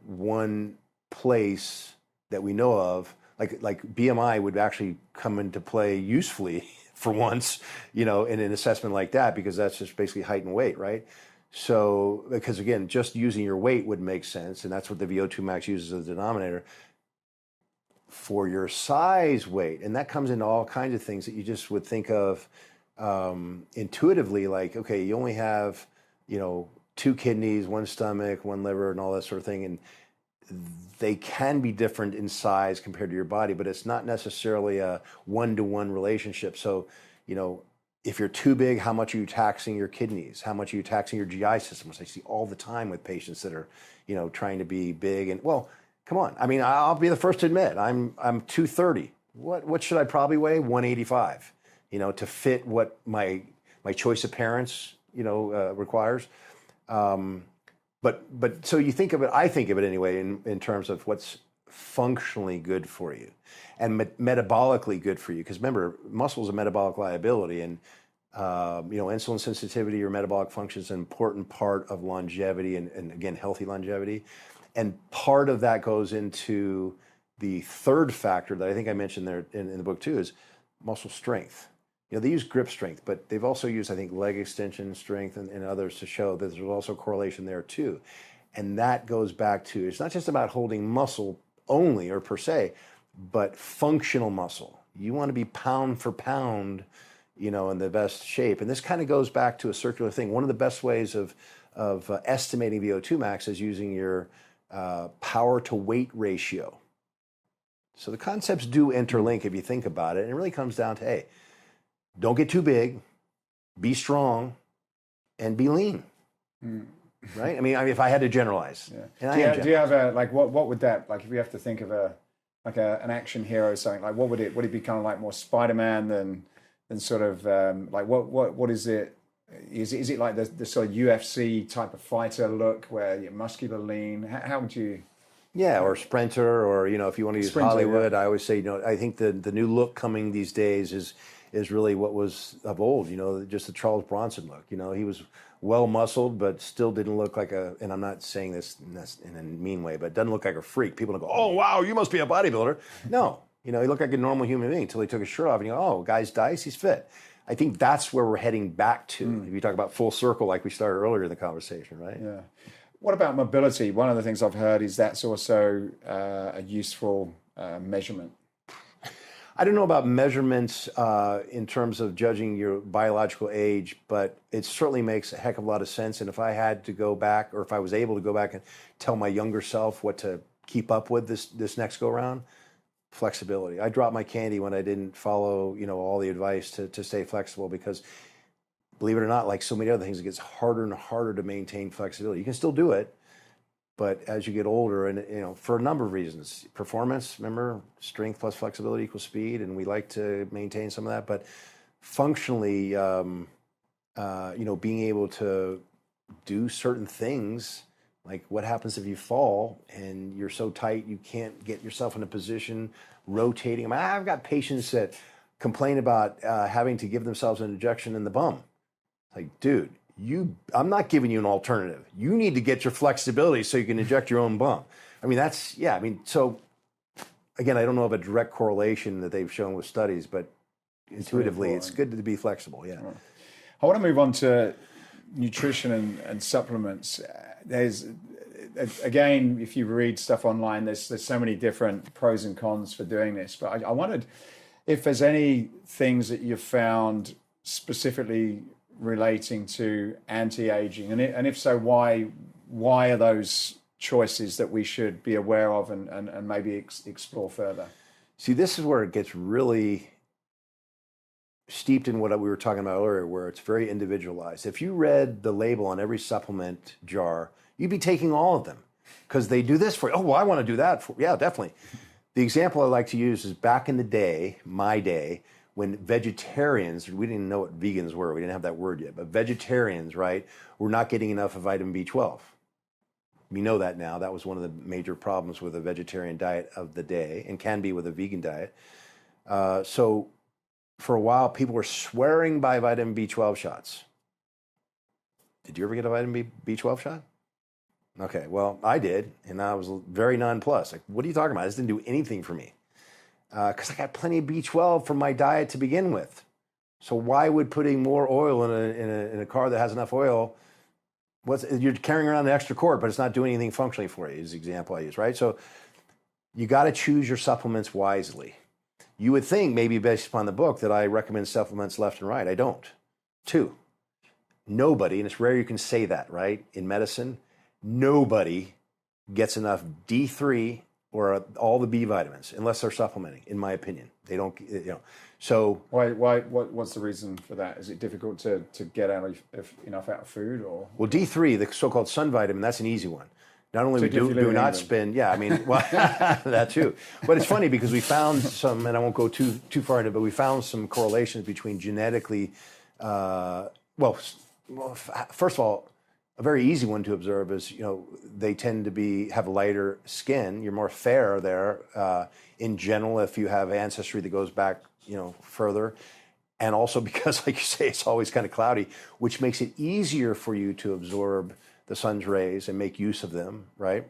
[SPEAKER 1] one place that we know of. Like BMI would actually come into play usefully for once, in an assessment like that, because that's just basically height and weight, right? So, because again, just using your weight would make sense, and that's what the VO2 max uses as a denominator for your size weight. And that comes into all kinds of things that you just would think of intuitively, like, okay, you only have, 2 kidneys, 1 stomach, 1 liver, and all that sort of thing. And they can be different in size compared to your body, but it's not necessarily a one-to-one relationship. So, if you're too big, how much are you taxing your kidneys? How much are you taxing your GI system? Which I see all the time with patients that are, trying to be big. And well, come on. I mean, I'll be the first to admit, I'm 230. What should I probably weigh? 185. To fit what my choice of parents, requires. But so you think of it, I think of it anyway, in terms of what's functionally good for you and metabolically good for you. Because remember, muscle is a metabolic liability, and insulin sensitivity or metabolic function is an important part of longevity and again, healthy longevity. And part of that goes into the third factor that I think I mentioned there in the book too, is muscle strength. They use grip strength, but they've also used, I think, leg extension strength and others to show that there's also correlation there too. And that goes back to, it's not just about holding muscle only or per se, but functional muscle. You want to be pound for pound, in the best shape. And this kind of goes back to a circular thing. One of the best ways of estimating VO2 max is using your power to weight ratio. So the concepts do interlink if you think about it. And it really comes down to, hey, don't get too big, be strong, and be lean. Right? I mean, if I had to generalize.
[SPEAKER 3] Yeah. Do you have a, like, what would that, like, if you have to think of an action hero or something, like, would it be kind of like more Spider-Man than sort of, like, what is it? Is it like the sort of U.S.C. type of fighter look where you're muscular, lean? How would you?
[SPEAKER 1] Yeah, or sprinter, or, if you want to use
[SPEAKER 3] Sprinter,
[SPEAKER 1] Hollywood,
[SPEAKER 3] yeah.
[SPEAKER 1] I always say, I think the new look coming these days is really what was of old, just the Charles Bronson look. He was well muscled, but still didn't look like and I'm not saying this in a mean way, but doesn't look like a freak. People don't go, oh, wow, you must be a bodybuilder. No, he looked like a normal human being until he took his shirt off and you go, oh, guy's dice, he's fit. I think that's where we're heading back to. If you talk about full circle, like we started earlier in the conversation, right?
[SPEAKER 3] Yeah. What about mobility? One of the things I've heard is that's also a useful measurement.
[SPEAKER 1] I don't know about measurements in terms of judging your biological age, but it certainly makes a heck of a lot of sense. And if I had to go back, or if I was able to go back and tell my younger self what to keep up with this next go round, flexibility. I dropped my candy when I didn't follow, all the advice to stay flexible, because believe it or not, like so many other things, it gets harder and harder to maintain flexibility. You can still do it, but as you get older, and for a number of reasons, performance, remember, strength plus flexibility equals speed, and we like to maintain some of that. But functionally, being able to do certain things Like, what happens if you fall and you're so tight you can't get yourself in a position, rotating? I mean, I've got patients that complain about having to give themselves an injection in the bum. Like, dude, I'm not giving you an alternative. You need to get your flexibility so you can inject your own bum. I mean, so again, I don't know of a direct correlation that they've shown with studies, but intuitively, it's good to be flexible. Yeah.
[SPEAKER 3] I want to move on to nutrition and supplements. There's, again, if you read stuff online, there's so many different pros and cons for doing this. But I wondered if there's any things that you've found specifically relating to anti-aging, and if so, why are those choices that we should be aware of and maybe explore further?
[SPEAKER 1] See, this is where it gets really steeped in what we were talking about earlier, where it's very individualized. If you read the label on every supplement jar, you'd be taking all of them because they do this for you. Oh, well, I want to do that. Yeah, definitely. The example I like to use is back in the day, my day, when vegetarians, we didn't know what vegans were. We didn't have that word yet, but vegetarians, right, were not getting enough of vitamin B12. We know that now. That was one of the major problems with a vegetarian diet of the day, and can be with a vegan diet. So for a while, people were swearing by vitamin B12 shots. Did you ever get a vitamin B12 shot? Okay, well, I did, and I was very nonplussed. Like, what are you talking about? This didn't do anything for me. Because I got plenty of B12 from my diet to begin with. So why would putting more oil in a car that has enough oil, you're carrying around an extra quart, but it's not doing anything functionally for you, is the example I use, right? So you got to choose your supplements wisely. You would think, maybe based upon the book, that I recommend supplements left and right. I don't. 2, nobody, and it's rare you can say that, right? In medicine, nobody gets enough D3 or all the B vitamins unless they're supplementing, in my opinion. They don't, So
[SPEAKER 3] what's the reason for that? Is it difficult to get enough out of food, or?
[SPEAKER 1] Well, D3, the so-called sun vitamin, that's an easy one. Not only do not spend, well, that too. But it's funny because we found some, and I won't go too far into it, but we found some correlations between genetically, first of all, a very easy one to observe is, they tend to have lighter skin. You're more fair there in general if you have ancestry that goes back, further. And also because, like you say, it's always kind of cloudy, which makes it easier for you to absorb the sun's rays and make use of them, right?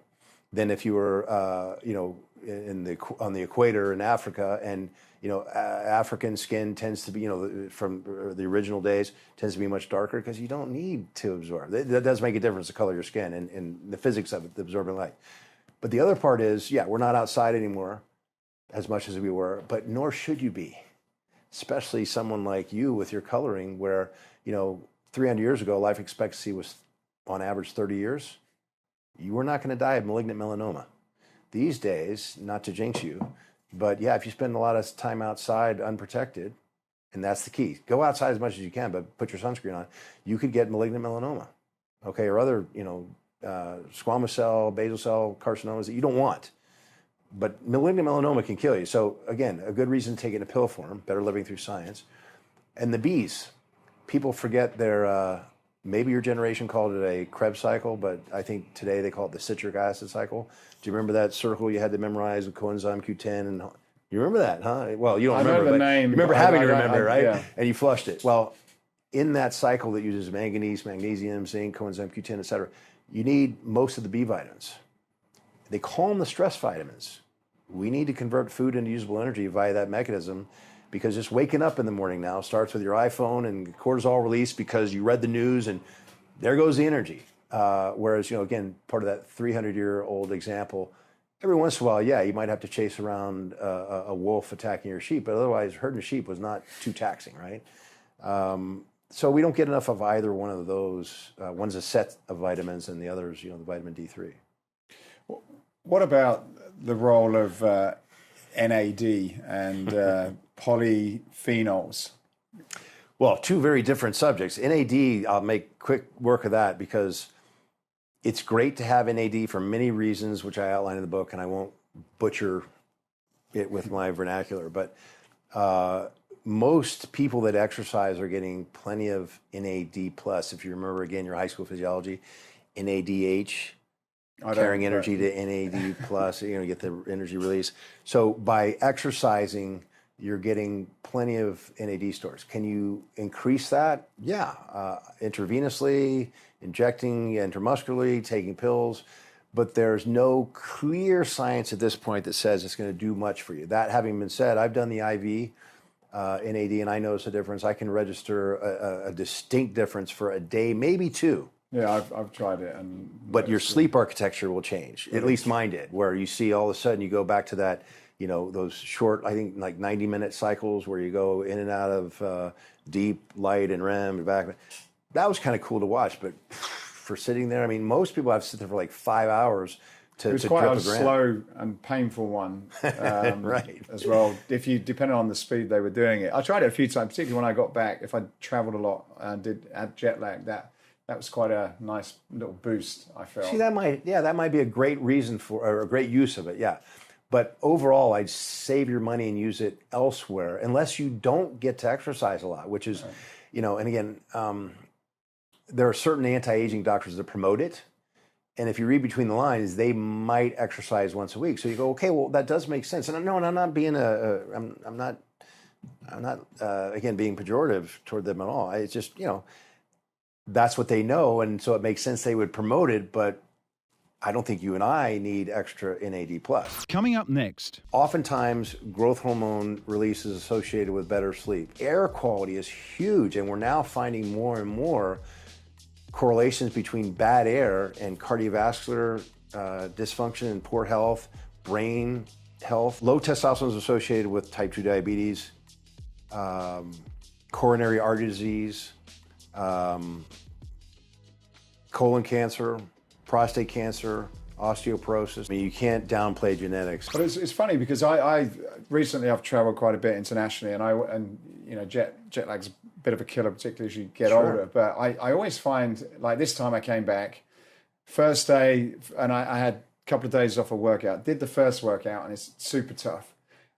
[SPEAKER 1] Than if you were, on the equator in Africa, and African skin tends to be, from the original days, tends to be much darker because you don't need to absorb. That does make a difference, the color of your skin and the physics of it, the absorbing light. But the other part is, we're not outside anymore as much as we were, but nor should you be, especially someone like you with your coloring, where 300 years ago life expectancy was on average 30 years. You were not going to die of malignant melanoma. These days, not to jinx you, but if you spend a lot of time outside unprotected, and that's the key, go outside as much as you can, but put your sunscreen on, you could get malignant melanoma, okay, or other, squamous cell, basal cell carcinomas that you don't want. But malignant melanoma can kill you. So again, a good reason to take it in a pill form, better living through science. And the Bs, people forget their, maybe your generation called it a Krebs cycle, but I think today they call it the citric acid cycle. Do you remember that circle you had to memorize with coenzyme Q10? And you remember that, huh? Well, you don't remember,
[SPEAKER 3] know the
[SPEAKER 1] but
[SPEAKER 3] name,
[SPEAKER 1] you remember having to remember, right?
[SPEAKER 3] Yeah.
[SPEAKER 1] And you flushed it. Well, in that cycle that uses manganese, magnesium, zinc, coenzyme Q10, et cetera, you need most of the B vitamins. They call them the stress vitamins. We need to convert food into usable energy via that mechanism, because just waking up in the morning now starts with your iPhone and cortisol release because you read the news, and there goes the energy. Whereas, again, part of that 300-year-old example, every once in a while, you might have to chase around a wolf attacking your sheep, but otherwise herding sheep was not too taxing, right? So we don't get enough of either one of those. One's a set of vitamins, and the other is, the vitamin D3.
[SPEAKER 3] What about the role of NAD and polyphenols?
[SPEAKER 1] Well, 2 very different subjects. NAD, I'll make quick work of that because it's great to have NAD for many reasons, which I outline in the book, and I won't butcher it with my vernacular. But most people that exercise are getting plenty of NAD+. If you remember, again, your high school physiology, NADH, carrying energy to NAD plus, you get the energy release. So by exercising, you're getting plenty of NAD stores. Can you increase that? Yeah, intravenously, injecting intramuscularly, taking pills. But there's no clear science at this point that says it's going to do much for you. That having been said, I've done the IV NAD, and I notice a difference. I can register a distinct difference for a day, maybe two.
[SPEAKER 3] Yeah, I've tried it.
[SPEAKER 1] But your sleep architecture will change. At least mine did, where you see all of a sudden you go back to that, those short, I think like 90-minute cycles where you go in and out of deep, light, and REM and back. That was kind of cool to watch, but for sitting there, I mean, most people have to sit there for like 5 hours
[SPEAKER 3] it was quite a slow and painful one,
[SPEAKER 1] right?
[SPEAKER 3] As well. Depending on the speed they were doing it, I tried it a few times, particularly when I got back. If I travelled a lot and had jet lag, that was quite a nice little boost, I felt.
[SPEAKER 1] See, that might be a great reason or a great use of it, yeah. But overall, I'd save your money and use it elsewhere, unless you don't get to exercise a lot, which is, and again, there are certain anti-aging doctors that promote it. And if you read between the lines, they might exercise once a week. So you go, okay, well, that does make sense. And no, and I'm not being I'm not again, being pejorative toward them at all. It's just, that's what they know. And so it makes sense they would promote it, but I don't think you and I need extra NAD+.
[SPEAKER 2] Coming up next.
[SPEAKER 1] Oftentimes, growth hormone release is associated with better sleep. Air quality is huge, and we're now finding more and more correlations between bad air and cardiovascular dysfunction and poor health, brain health. Low testosterone is associated with type 2 diabetes, coronary artery disease, colon cancer, prostate cancer, osteoporosis. I mean, you can't downplay genetics.
[SPEAKER 3] But it's funny because I recently I've traveled quite a bit internationally, and jet lag's a bit of a killer, particularly as you get older. But I always find, like this time I came back, first day, and I had a couple of days off a workout. Did the first workout, and it's super tough.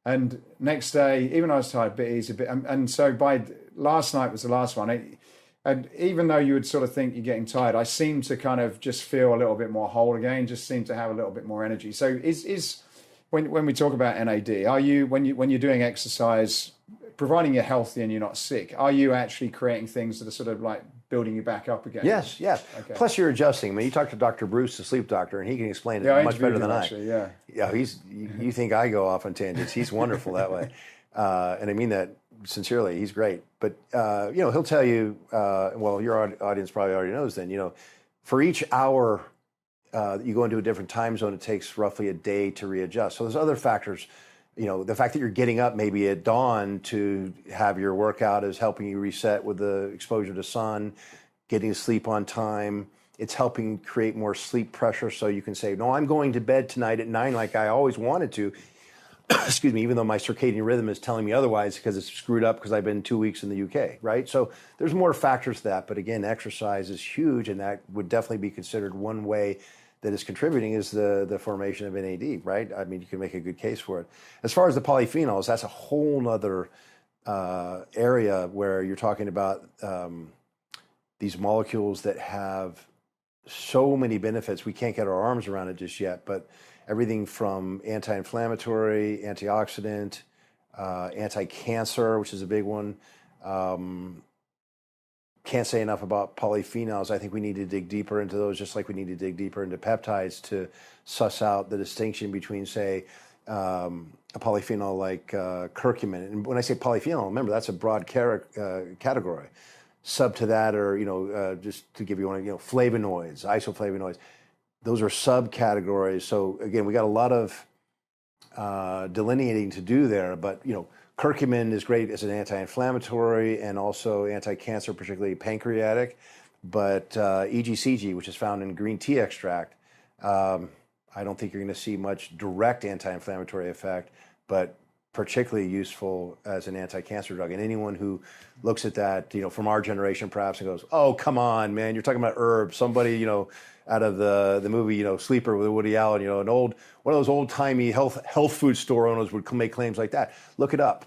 [SPEAKER 3] And next day, even though I was tired, a bit easy, and so by last night was the last one. And even though you would sort of think you're getting tired, I seem to kind of just feel a little bit more whole again, just seem to have a little bit more energy. So when we talk about NAD, are you, when you're doing exercise, providing you're healthy and you're not sick, are you actually creating things that are sort of like building you back up again?
[SPEAKER 1] Yes. Okay. Plus you're adjusting. I mean, you talk to Dr. Bruce, the sleep doctor, and he can explain it much better than
[SPEAKER 3] actually,
[SPEAKER 1] I. Yeah, you think I go off on tangents. He's wonderful that way. And I mean that sincerely. He's great. But, he'll tell you, well, your audience probably already knows then, for each hour you go into a different time zone, it takes roughly a day to readjust. So there's other factors. The fact that you're getting up maybe at dawn to have your workout is helping you reset with the exposure to sun, getting to sleep on time. It's helping create more sleep pressure so you can say, no, I'm going to bed tonight at 9 like I always wanted to. Excuse me, even though my circadian rhythm is telling me otherwise because it's screwed up because I've been 2 weeks in the UK, right? So there's more factors to that. But again, exercise is huge, and that would definitely be considered one way that is contributing is the formation of NAD, right? I mean, you can make a good case for it. As far as the polyphenols, that's a whole nother area where you're talking about these molecules that have so many benefits. We can't get our arms around it just yet, but everything from anti-inflammatory, antioxidant, anti-cancer, which is a big one. Can't say enough about polyphenols. I think we need to dig deeper into those, just like we need to dig deeper into peptides to suss out the distinction between, say, a polyphenol like curcumin. And when I say polyphenol, remember, that's a broad category. Sub to that, or, just to give you one, flavonoids, isoflavonoids. Those are subcategories. So again, we got a lot of delineating to do there, but, curcumin is great as an anti-inflammatory and also anti-cancer, particularly pancreatic. But EGCG, which is found in green tea extract, I don't think you're going to see much direct anti-inflammatory effect, but particularly useful as an anti-cancer drug. And anyone who looks at that, from our generation perhaps, and goes, "Oh, come on, man, you're talking about herbs." Somebody, out of the movie, Sleeper with Woody Allen, one of those old timey health food store owners would make claims like that. Look it up.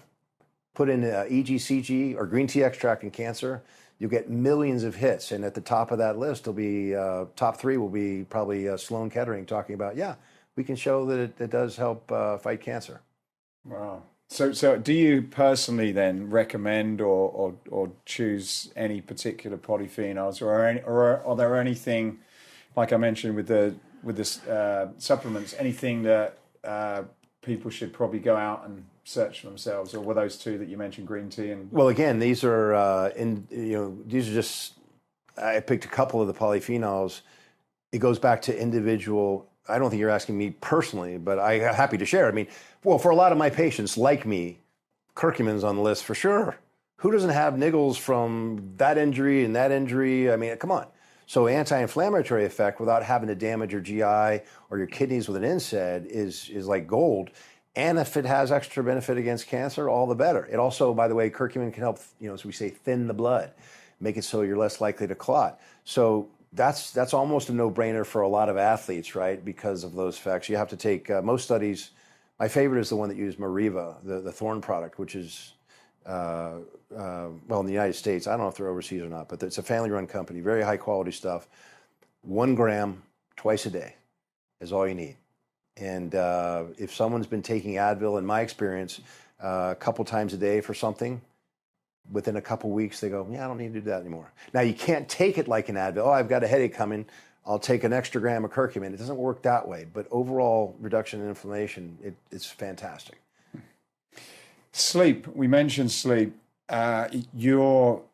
[SPEAKER 1] put in EGCG or green tea extract in cancer, you'll get millions of hits. And at the top of that list will be, top 3 will be probably Sloan Kettering talking about, yeah, we can show that it does help fight cancer.
[SPEAKER 3] Wow. So do you personally then recommend or choose any particular polyphenols, or are there anything, like I mentioned with the supplements, anything that people should probably go out and search for themselves, or were those 2 that you mentioned, green tea and?
[SPEAKER 1] Well, again, these are these are just, I picked a couple of the polyphenols. It goes back to individual. I don't think you're asking me personally, but I'm happy to share. I mean, well, for a lot of my patients like me, curcumin's on the list for sure. Who doesn't have niggles from that injury and that injury? I mean, come on. So anti-inflammatory effect without having to damage your GI or your kidneys with an NSAID is like gold. And if it has extra benefit against cancer, all the better. It also, by the way, curcumin can help, as we say, thin the blood, make it so you're less likely to clot. So that's almost a no-brainer for a lot of athletes, right? Because of those effects. You have to take most studies. My favorite is the one that used Mariva, the Thorne product, which is well, in the United States, I don't know if they're overseas or not, but it's a family-run company, very high-quality stuff. 1 gram twice a day is all you need. And if someone's been taking Advil, in my experience, a couple times a day for something, within a couple weeks, they go, yeah, I don't need to do that anymore. Now, you can't take it like an Advil. Oh, I've got a headache coming. I'll take an extra gram of curcumin. It doesn't work that way. But overall reduction in inflammation, it's fantastic.
[SPEAKER 3] Sleep. We mentioned sleep. You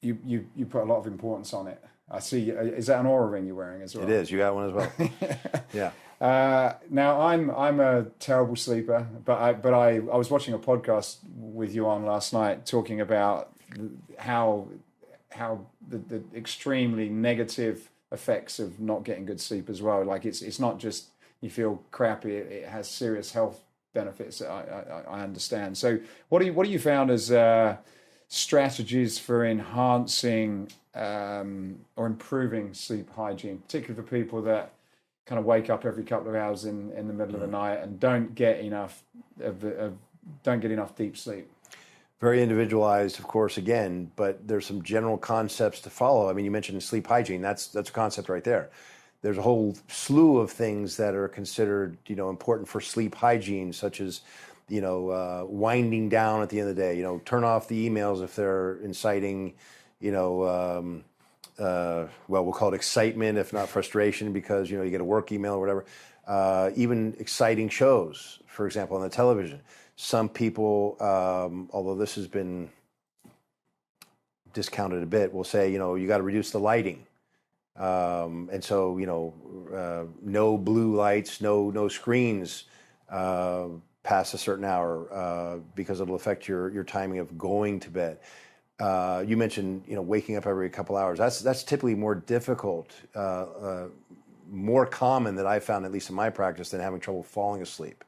[SPEAKER 3] put a lot of importance on it. I see. Is that an Oura ring you're wearing as well?
[SPEAKER 1] It is. You got one as well. Yeah.
[SPEAKER 3] Now I'm a terrible sleeper, but I was watching a podcast with you on last night talking about how the extremely negative effects of not getting good sleep as well. Like it's not just you feel crappy; it has serious health benefits. I understand. So what do you found as strategies for enhancing or improving sleep hygiene, particularly for people that kind of wake up every couple of hours in the middle of the night and don't get enough deep sleep?
[SPEAKER 1] Very individualized, of course, again, but there's some general concepts to follow. I mean, you mentioned sleep hygiene. That's a concept right there. There's a whole slew of things that are considered, important for sleep hygiene, such as, winding down at the end of the day. Turn off the emails if they're inciting, we'll call it excitement, if not frustration, because, you get a work email or whatever. Even exciting shows, for example, on the television. Some people, although this has been discounted a bit, will say, you got to reduce the lighting. And so, no blue lights, no screens past a certain hour because it'll affect your timing of going to bed. You mentioned, waking up every couple hours. That's typically more difficult, more common that I found, at least in my practice, than having trouble falling asleep.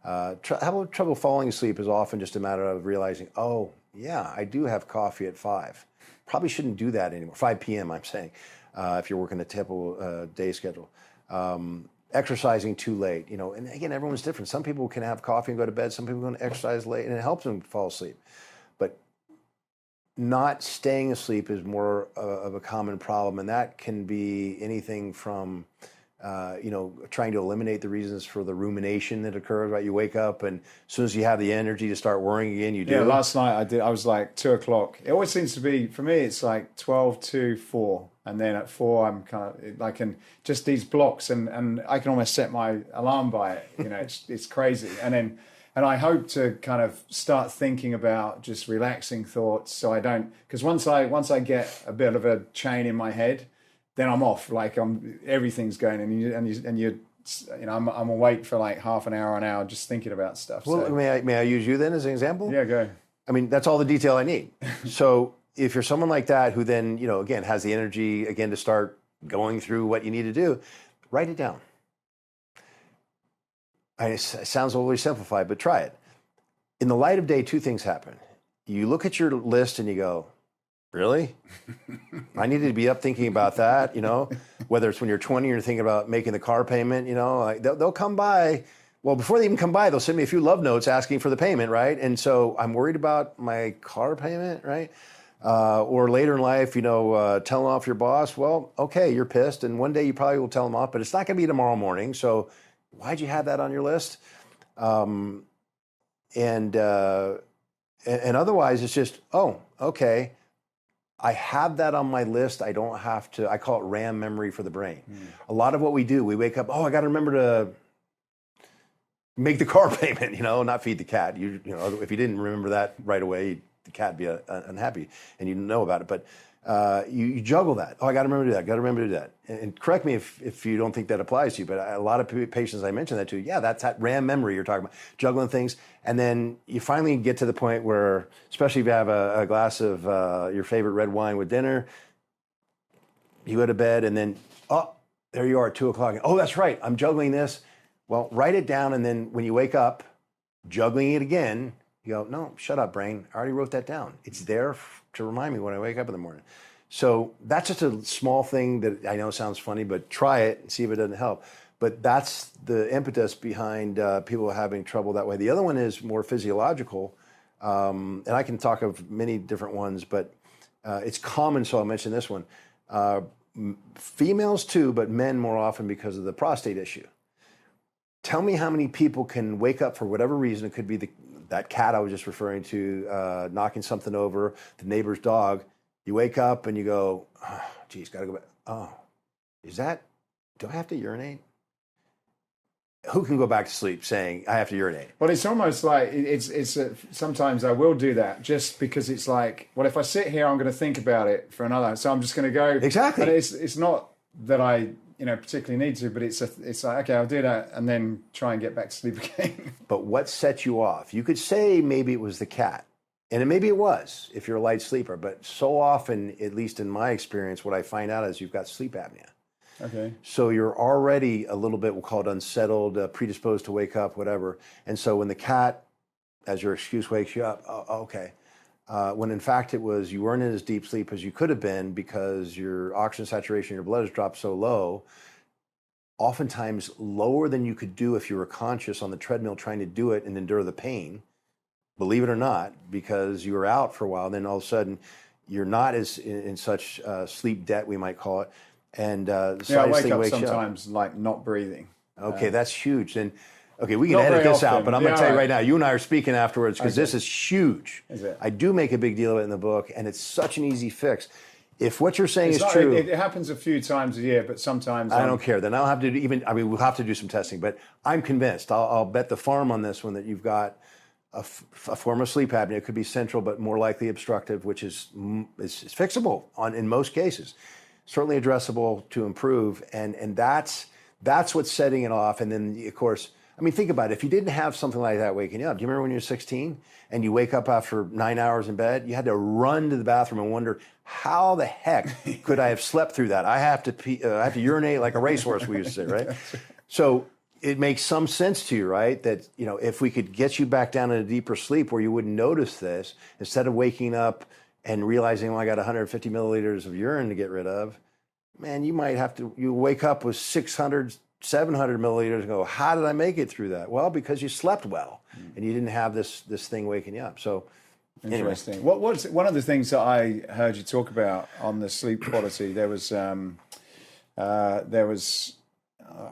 [SPEAKER 1] Having trouble falling asleep is often just a matter of realizing, oh, yeah, I do have coffee at 5. Probably shouldn't do that anymore. 5 p.m., I'm saying, if you're working a typical day schedule. Exercising too late, and again, everyone's different. Some people can have coffee and go to bed. Some people can exercise late, and it helps them fall asleep. But not staying asleep is more of a common problem, and that can be anything from trying to eliminate the reasons for the rumination that occurs, right? You wake up, and as soon as you have the energy to start worrying again, you do.
[SPEAKER 3] Yeah, last night I did. I was like 2 o'clock. It always seems to be, for me, it's like 12 to 4. And then at 4, I'm kind of like, and just these blocks, and I can almost set my alarm by it. It's crazy. And I hope to kind of start thinking about just relaxing thoughts, so I don't, because once I get a bit of a chain in my head, then I'm off. Like everything's going, I'm awake for like half an hour just thinking about stuff.
[SPEAKER 1] Well, so. May I use you then as an example?
[SPEAKER 3] Yeah, go.
[SPEAKER 1] I mean, that's all the detail I need. So if you're someone like that who then, again, has the energy again to start going through what you need to do, write it down. It sounds overly simplified, but try it. In the light of day, 2 things happen. You look at your list and you go, really? I needed to be up thinking about that, whether it's when you're 20 and you're thinking about making the car payment, they'll come by, Well, before they even come by, they'll send me a few love notes asking for the payment, right? And so I'm worried about my car payment, right? Or later in life, telling off your boss. Well, okay, you're pissed, and one day you probably will tell them off, but it's not going to be tomorrow morning. So why'd you have that on your list? And otherwise, it's just, oh, okay, I have that on my list. I don't have to. I call it RAM memory for the brain. A lot of what we do, we wake up, oh, I got to remember to make the car payment, not feed the cat. If you didn't remember that right away, the cat would be unhappy, and you know about it. But you juggle that. Oh, I got to remember to do that. Got to remember to do that. And correct me if you don't think that applies to you, but a lot of patients I mention that to, yeah, that's that RAM memory you're talking about, juggling things. And then you finally get to the point where, especially if you have a glass of your favorite red wine with dinner, you go to bed, and then, oh, there you are at 2 o'clock. Oh, that's right, I'm juggling this. Well, write it down, and then when you wake up, juggling it again, you go, no, shut up, brain. I already wrote that down. It's there to remind me when I wake up in the morning. So that's just a small thing that I know sounds funny, but try it and see if it doesn't help. But that's the impetus behind people having trouble that way. The other one is more physiological, and I can talk of many different ones, but it's common, so I'll mention this one. Females too, but men more often because of the prostate issue. Tell me how many people can wake up for whatever reason. It could be that cat I was just referring to, knocking something over, the neighbor's dog. You wake up and you go, oh, geez, got to go back. Oh, do I have to urinate? Who can go back to sleep saying, I have to urinate?
[SPEAKER 3] Well, it's almost like, sometimes I will do that just because it's like, well, if I sit here, I'm going to think about it for another, so I'm just going to go.
[SPEAKER 1] Exactly.
[SPEAKER 3] And it's not that I particularly need to, but it's like, okay, I'll do that and then try and get back to sleep again.
[SPEAKER 1] But what sets you off? You could say maybe it was the cat, and maybe it was if you're a light sleeper, but so often, at least in my experience, what I find out is you've got sleep apnea.
[SPEAKER 3] Okay.
[SPEAKER 1] So you're already a little bit, we'll call it unsettled, predisposed to wake up, whatever. And so when the cat, as your excuse, wakes you up, oh, okay. When in fact it was you weren't in as deep sleep as you could have been because your oxygen saturation in your blood has dropped so low, oftentimes lower than you could do if you were conscious on the treadmill trying to do it and endure the pain, believe it or not, because you were out for a while. Then all of a sudden you're not as in such sleep debt, we might call it. And
[SPEAKER 3] I wake up sometimes like not breathing.
[SPEAKER 1] Okay, that's huge. And okay, we can
[SPEAKER 3] Not
[SPEAKER 1] edit
[SPEAKER 3] very
[SPEAKER 1] this out,
[SPEAKER 3] often.
[SPEAKER 1] but I'm going to
[SPEAKER 3] Yeah,
[SPEAKER 1] tell you
[SPEAKER 3] right.
[SPEAKER 1] right now, you and I are speaking afterwards because
[SPEAKER 3] Okay.
[SPEAKER 1] this is huge.
[SPEAKER 3] Is it?
[SPEAKER 1] I do make a big deal of it in the book, and it's such an easy fix. If what you're saying
[SPEAKER 3] It's
[SPEAKER 1] is
[SPEAKER 3] not,
[SPEAKER 1] true,
[SPEAKER 3] it happens a few times a year, but sometimes
[SPEAKER 1] I don't care. Then I'll have to do we'll have to do some testing, but I'm convinced. I'll bet the farm on this one that you've got a form of sleep apnea. It could be central, but more likely obstructive, which is fixable in most cases. Certainly addressable to improve, and that's what's setting it off. And then, of course, I mean, think about it. If you didn't have something like that waking you up, do you remember when you were 16 and you wake up after 9 hours in bed? You had to run to the bathroom and wonder, how the heck could I have slept through that? I have to pee, I have to urinate like a racehorse, we used to say, right? So it makes some sense to you, right? That, if we could get you back down in a deeper sleep where you wouldn't notice this, instead of waking up and realizing, well, I got 150 milliliters of urine to get rid of, man, you wake up with 600, 700 milliliters and go, how did I make it through that? Well, because you slept well and you didn't have this thing waking you up. So
[SPEAKER 3] Interesting. Anyway. What's one of the things that I heard you talk about on the sleep quality? There was I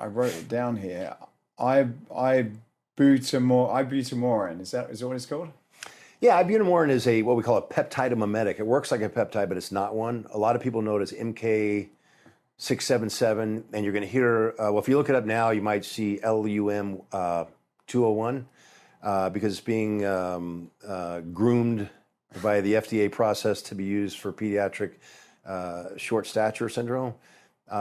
[SPEAKER 3] wrote it down here. Ibutamorin. Is that what it's called?
[SPEAKER 1] Yeah, ibutamorin is what we call a peptidomimetic. It works like a peptide, but it's not one. A lot of people know it as MK677, and you're going to hear, if you look it up now, you might see LUM 201, because it's being groomed by the FDA process to be used for pediatric short stature syndrome.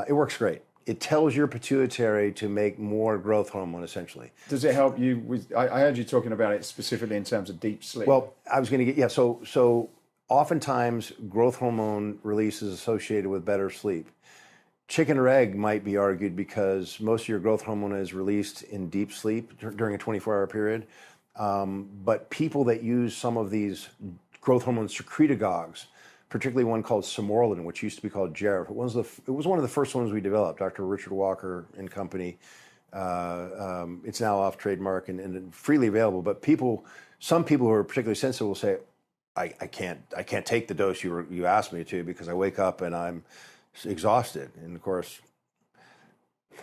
[SPEAKER 1] It works great. It tells your pituitary to make more growth hormone, essentially.
[SPEAKER 3] Does it help you with, I heard you talking about it specifically in terms of deep sleep.
[SPEAKER 1] Well, I was going to get, so oftentimes growth hormone release is associated with better sleep. Chicken or egg might be argued because most of your growth hormone is released in deep sleep during a 24-hour period. But people that use some of these growth hormone secretagogues, particularly one called Samorlin, which used to be called Jarrett. It was one of the first ones we developed. Dr. Richard Walker and company It's now off trademark and freely available. But some people who are particularly sensitive will say, I can't take the dose you asked me to because I wake up and I'm exhausted. And of course,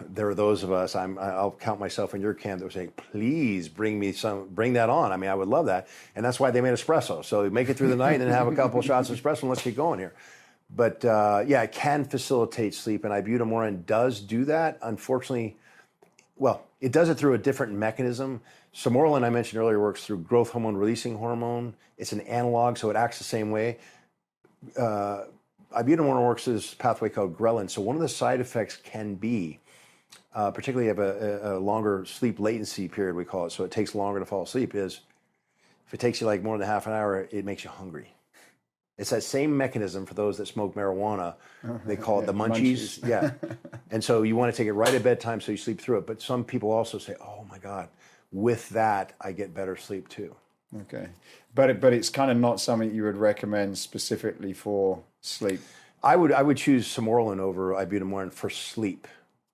[SPEAKER 1] there are those of us, I'll count myself in your camp, that would say, please bring that on. I mean, I would love that. And that's why they made espresso. So make it through the night and then have a couple of shots of espresso and let's get going here. But yeah, it can facilitate sleep, and ibutamoren does do that. Unfortunately, well, it does it through a different mechanism. Sermorelin, I mentioned earlier, works through growth hormone releasing hormone. It's an analog, so it acts the same way. Ibutamoren works through this pathway called ghrelin. So one of the side effects can be, particularly if a longer sleep latency period, we call it, so it takes longer to fall asleep, is if it takes you like more than half an hour, it makes you hungry. It's that same mechanism for those that smoke marijuana. They call it the munchies. Yeah. And so you want to take it right at bedtime so you sleep through it. But some people also say, oh my God, with that, I get better sleep too.
[SPEAKER 3] Okay. But it's kind of not something you would recommend specifically for sleep.
[SPEAKER 1] I would choose Sermorelin over ibutamoren for sleep.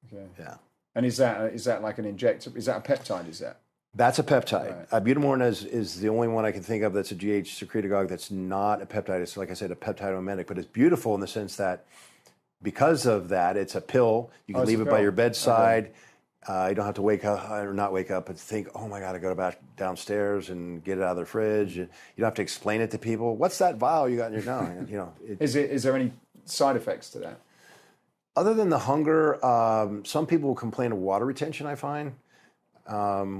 [SPEAKER 3] Okay.
[SPEAKER 1] Yeah.
[SPEAKER 3] And is that like an injector? Is that a peptide? Is that?
[SPEAKER 1] That's a peptide.
[SPEAKER 3] Right.
[SPEAKER 1] Ibutamoren is the only one I can think of that's a GH secretagogue that's not a peptide. It's, like I said, a peptidomimetic, but it's beautiful in the sense that because of that, it's a pill. You can leave it by your bedside. Okay. You don't have to wake up, or not wake up, but think, oh my God, I go back downstairs and get it out of the fridge. You don't have to explain it to people. What's that vial you got in your mouth? You know,
[SPEAKER 3] is there any side effects to that?
[SPEAKER 1] Other than the hunger, some people will complain of water retention, I find.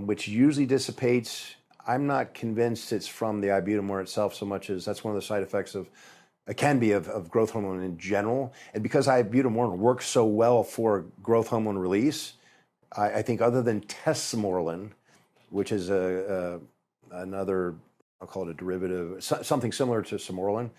[SPEAKER 1] Which usually dissipates. I'm not convinced it's from the ibutamoren itself so much as that's one of the side effects of growth hormone in general. And because ibutamoren works so well for growth hormone release, I think other than testosterone, which is another, I'll call it a derivative, something similar to Sermorelin,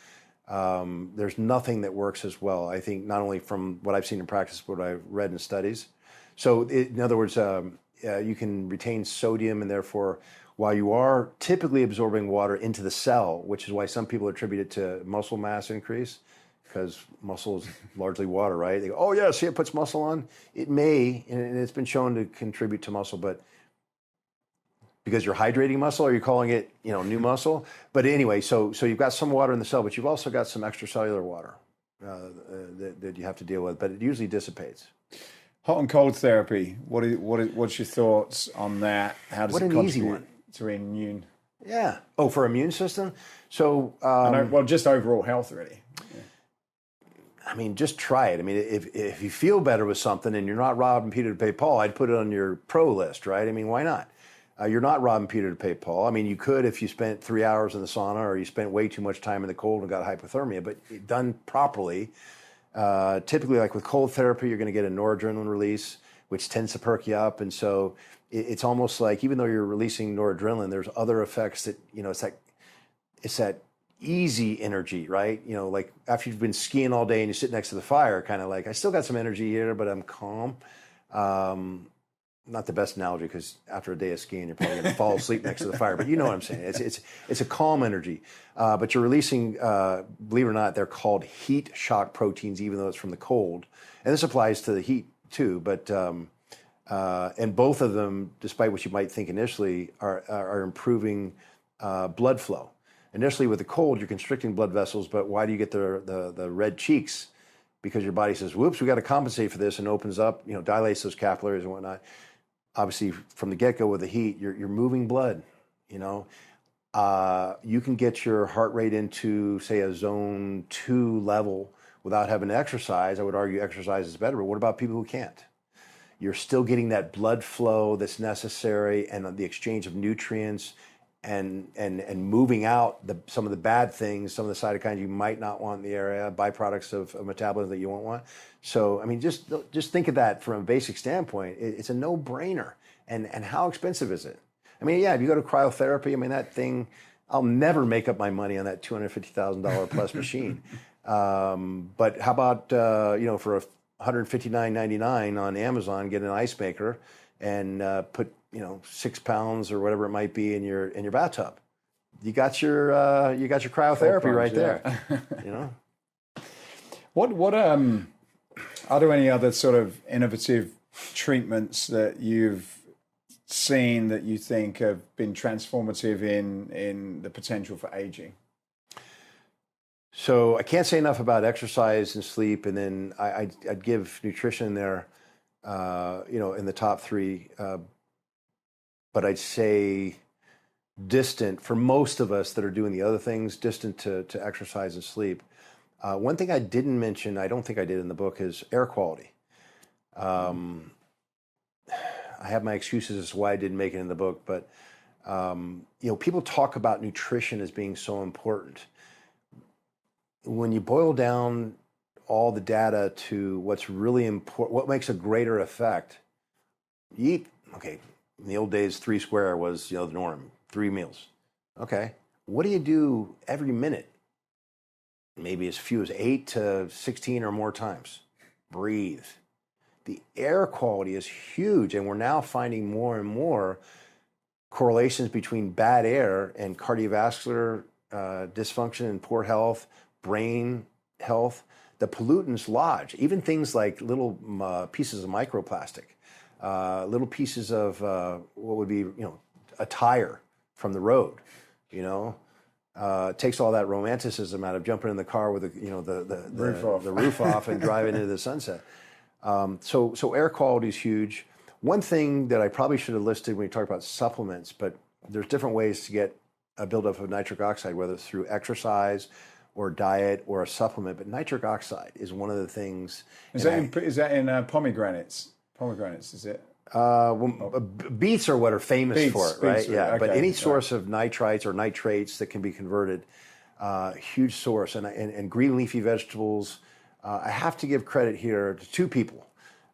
[SPEAKER 1] there's nothing that works as well. I think not only from what I've seen in practice, but what I've read in studies. So in other words, you can retain sodium, and therefore, while you are typically absorbing water into the cell, which is why some people attribute it to muscle mass increase, because muscle is largely water, right? They go, oh yeah, see, it puts muscle on. It may, and it's been shown to contribute to muscle, but because you're hydrating muscle, are you calling it, new muscle? But anyway, so you've got some water in the cell, but you've also got some extracellular water that you have to deal with, but it usually dissipates.
[SPEAKER 3] Hot and cold therapy. What's your thoughts on that? How does it contribute to immune?
[SPEAKER 1] Yeah. Oh, for immune system. So
[SPEAKER 3] just overall health, really. Yeah.
[SPEAKER 1] I mean, just try it. I mean, if you feel better with something and you're not robbing Peter to pay Paul, I'd put it on your pro list, right? I mean, why not? You're not robbing Peter to pay Paul. I mean, you could if you spent 3 hours in the sauna or you spent way too much time in the cold and got hypothermia, but done properly. Typically, like with cold therapy, you're going to get a noradrenaline release, which tends to perk you up. And so it's almost like, even though you're releasing noradrenaline, there's other effects that, it's that easy energy, right? Like after you've been skiing all day and you sit next to the fire, kind of like, I still got some energy here, but I'm calm. Not the best analogy, because after a day of skiing, you're probably going to fall asleep next to the fire. But you know what I'm saying. It's a calm energy. But you're releasing, believe it or not, they're called heat shock proteins, even though it's from the cold. And this applies to the heat too. But and both of them, despite what you might think initially, are improving blood flow. Initially with the cold, you're constricting blood vessels. But why do you get the red cheeks? Because your body says, whoops, we got to compensate for this, and opens up, dilates those capillaries and whatnot. Obviously, from the get-go with the heat, you're moving blood, You can get your heart rate into, say, a zone 2 level without having to exercise. I would argue exercise is better, but what about people who can't? You're still getting that blood flow that's necessary, and the exchange of nutrients and moving out some of the bad things, some of the cytokines you might not want in the area, byproducts of metabolism that you won't want. So, I mean, just think of that from a basic standpoint. It's a no-brainer. And how expensive is it? I mean, yeah, if you go to cryotherapy, I mean, that thing, I'll never make up my money on that $250,000 plus machine. But how about, for $159.99 on Amazon, get an ice maker and put 6 pounds or whatever it might be in your bathtub. You got your cryotherapy right there. What
[SPEAKER 3] are there any other sort of innovative treatments that you've seen that you think have been transformative in the potential for aging?
[SPEAKER 1] So I can't say enough about exercise and sleep, and then I'd give nutrition there, in the top three. But I'd say distant for most of us that are doing the other things, distant to exercise and sleep. One thing I didn't mention, I don't think I did in the book, is air quality. I have my excuses as to why I didn't make it in the book, but people talk about nutrition as being so important. When you boil down all the data to what's really important, what makes a greater effect, you eat, okay, in the old days, 3 square was, the norm, 3 meals. Okay, what do you do every minute? Maybe as few as 8 to 16 or more times. Breathe. The air quality is huge, and we're now finding more and more correlations between bad air and cardiovascular dysfunction and poor health, brain health. The pollutants lodge, even things like little pieces of microplastic, little pieces of what would be, a tire from the road, takes all that romanticism out of jumping in the car with the roof off and driving into the sunset. So air quality is huge. One thing that I probably should have listed when you talk about supplements, but there's different ways to get a buildup of nitric oxide, whether it's through exercise or diet or a supplement. But nitric oxide is one of the things. Is
[SPEAKER 3] that in pomegranates? Pomegranates, is it?
[SPEAKER 1] Beets are what are famous for it, right? Yeah,
[SPEAKER 3] okay,
[SPEAKER 1] but any source of nitrites or nitrates that can be converted, huge source. And green leafy vegetables, I have to give credit here to 2 people.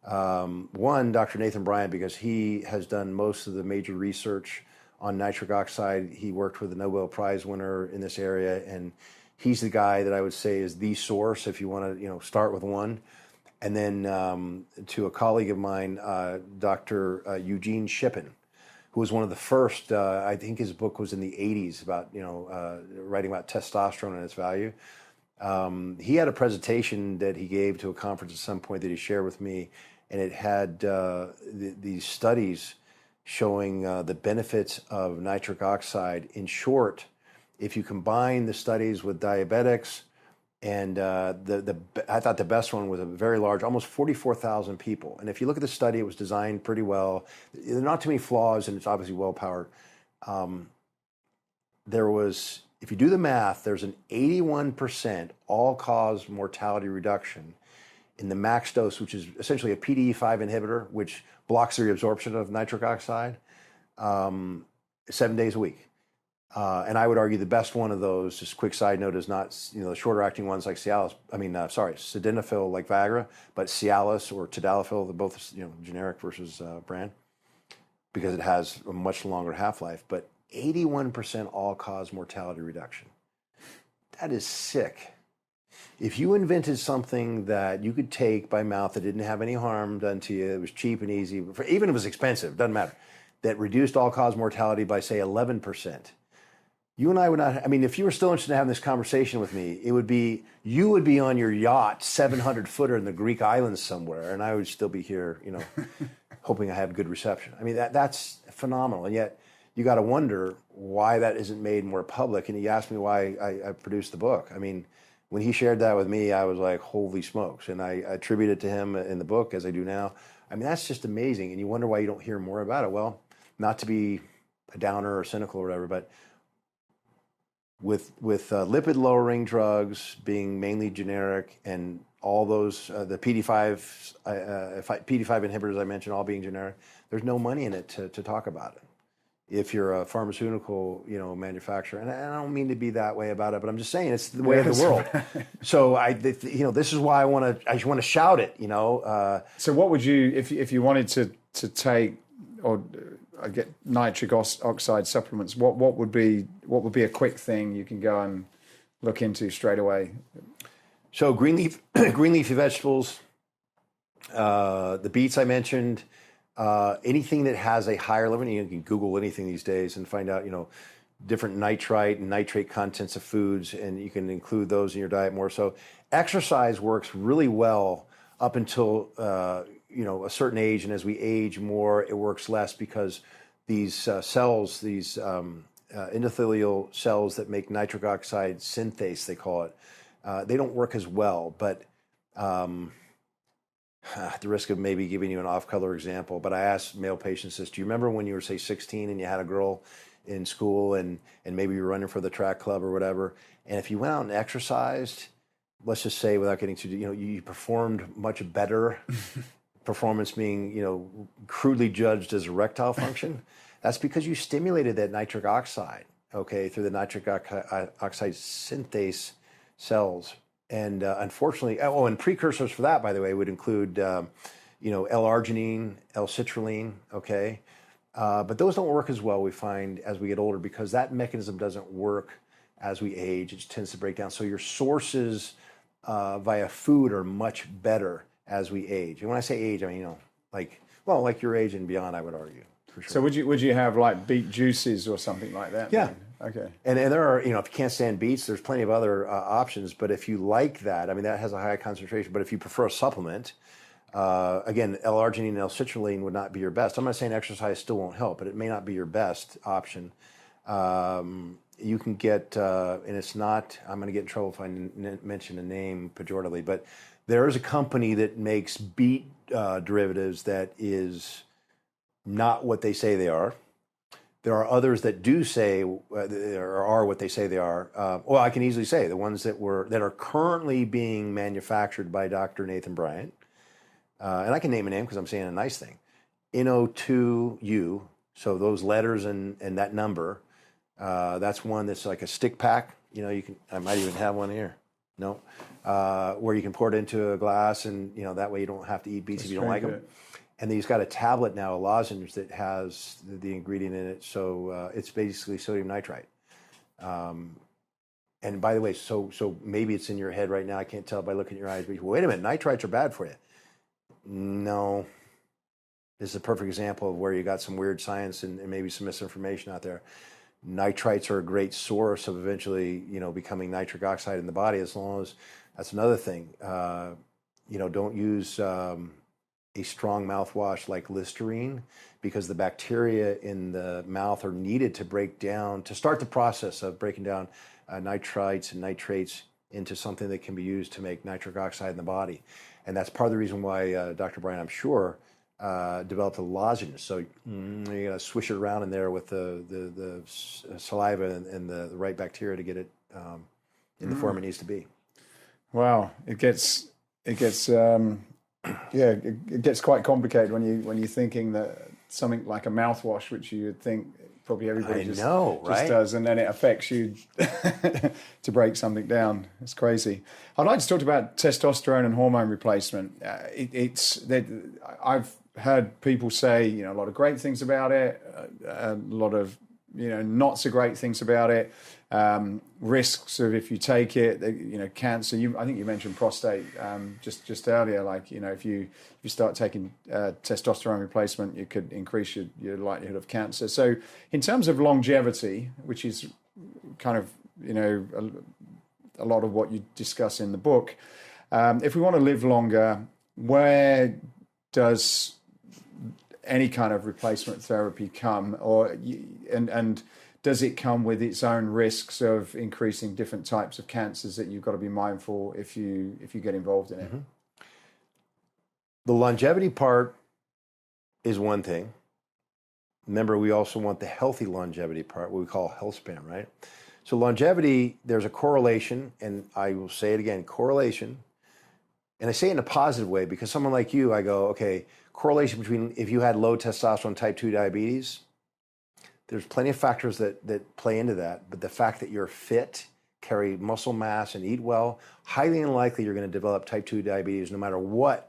[SPEAKER 1] One, Dr. Nathan Bryant, because he has done most of the major research on nitric oxide. He worked with a Nobel Prize winner in this area, and he's the guy that I would say is the source if you want to, start with one. And then to a colleague of mine, Dr. Eugene Shippen, who was one of the first, I think his book was in the 80s about, writing about testosterone and its value. He had a presentation that he gave to a conference at some point that he shared with me, and it had these studies showing the benefits of nitric oxide. In short, if you combine the studies with diabetics, and I thought the best one was a very large, almost 44,000 people. And if you look at the study, it was designed pretty well. There are not too many flaws, and it's obviously well powered. If you do the math, there's an 81% all-cause mortality reduction in the max dose, which is essentially a PDE5 inhibitor, which blocks the reabsorption of nitric oxide, 7 days a week. And I would argue the best one of those, just a quick side note, is not, the shorter acting ones like sildenafil like Viagra, but Cialis or Tadalafil, they're both, generic versus brand, because it has a much longer half-life. But 81% all-cause mortality reduction. That is sick. If you invented something that you could take by mouth that didn't have any harm done to you, it was cheap and easy, even if it was expensive, doesn't matter, that reduced all-cause mortality by, say, 11%, you and I would not, if you were still interested in having this conversation with me, you would be on your yacht, 700-footer in the Greek islands somewhere, and I would still be here, hoping I have good reception. That's phenomenal. And yet you got to wonder why that isn't made more public. And he asked me why I produced the book. When he shared that with me, I was like, holy smokes. And I attribute it to him in the book, as I do now. That's just amazing. And you wonder why you don't hear more about it. Well, not to be a downer or cynical or whatever, but with lipid lowering drugs being mainly generic, and all those the PDE5 inhibitors I mentioned all being generic, there's no money in it to talk about it. If you're a pharmaceutical manufacturer, and I don't mean to be that way about it, but I'm just saying it's the way of the world. So this is why I just want to shout it.
[SPEAKER 3] So what would you, if you wanted to take or get nitric oxide supplements, what would be a quick thing you can go and look into straight away?
[SPEAKER 1] So green leafy vegetables, the beets I mentioned, anything that has a higher level. You can Google anything these days and find out different nitrite and nitrate contents of foods, and you can include those in your diet more. So exercise works really well up until a certain age, and as we age more, it works less because these cells, these endothelial cells that make nitric oxide synthase, they call it, they don't work as well. But at the risk of maybe giving you an off-color example, but I asked male patients this: do you remember when you were, say, 16 and you had a girl in school and maybe you were running for the track club or whatever, and if you went out and exercised, let's just say, without getting too, you performed much better, performance being, crudely judged as erectile function, that's because you stimulated that nitric oxide, okay, through the nitric oxide synthase cells. And unfortunately, and precursors for that, by the way, would include, L-arginine, L-citrulline, okay? But those don't work as well, we find, as we get older, because that mechanism doesn't work as we age. It tends to break down. So your sources via food are much better as we age. And when I say age, I mean, like your age and beyond, I would argue, for sure.
[SPEAKER 3] So would you have like beet juices or something like that?
[SPEAKER 1] Yeah.
[SPEAKER 3] Then? Okay.
[SPEAKER 1] And there are, if you can't stand beets, there's plenty of other options. But if you like that, I mean, that has a high concentration. But if you prefer a supplement, again, L-arginine and L-citrulline would not be your best. I'm not saying exercise still won't help, but it may not be your best option. You can get, and it's not, I'm going to get in trouble if I mention a name pejoratively, but there is a company that makes beet derivatives that is not what they say they are. There are others that do say, or are what they say they are. Well, I can easily say the ones that are currently being manufactured by Dr. Nathan Bryant, and I can name a name because I'm saying a nice thing. NO2U, so those letters and that number, that's one that's like a stick pack. I might even have one here. No, where you can pour it into a glass, and that way you don't have to eat beets if you don't like them. And he's got a tablet now, a lozenge that has the ingredient in it. So it's basically sodium nitrite. And by the way, so maybe it's in your head right now. I can't tell by looking at your eyes. But wait a minute, nitrites are bad for you. No. This is a perfect example of where you got some weird science and maybe some misinformation out there. Nitrites are a great source of eventually, becoming nitric oxide in the body, as long as, that's another thing. Don't use a strong mouthwash like Listerine, because the bacteria in the mouth are needed to start the process of breaking down nitrites and nitrates into something that can be used to make nitric oxide in the body. And that's part of the reason why Dr. Bryant, I'm sure, developed a lozenge. So you gotta swish it around in there with the saliva and the right bacteria to get it in the form it needs to be.
[SPEAKER 3] Wow, it gets quite complicated when you're thinking that something like a mouthwash, which you would think probably everybody just does, and then it affects you to break something down. It's crazy. I'd like to talk about testosterone and hormone replacement. I've heard people say, a lot of great things about it, a lot of, not so great things about it. Risks of if you take it, cancer. I think you mentioned prostate just earlier. Like, if you start taking testosterone replacement, you could increase your likelihood of cancer. So, in terms of longevity, which is kind of a lot of what you discuss in the book, if we want to live longer, where does any kind of replacement therapy come, and does it come with its own risks of increasing different types of cancers that you've got to be mindful if you get involved in it?
[SPEAKER 1] Mm-hmm. The longevity part is one thing. Remember, we also want the healthy longevity part, what we call health span, right? So longevity, there's a correlation, and I will say it again, correlation. And I say it in a positive way, because someone like you, I go, okay, correlation between if you had low testosterone type 2 diabetes, there's plenty of factors that play into that, but the fact that you're fit, carry muscle mass, and eat well, highly unlikely you're going to develop type 2 diabetes no matter what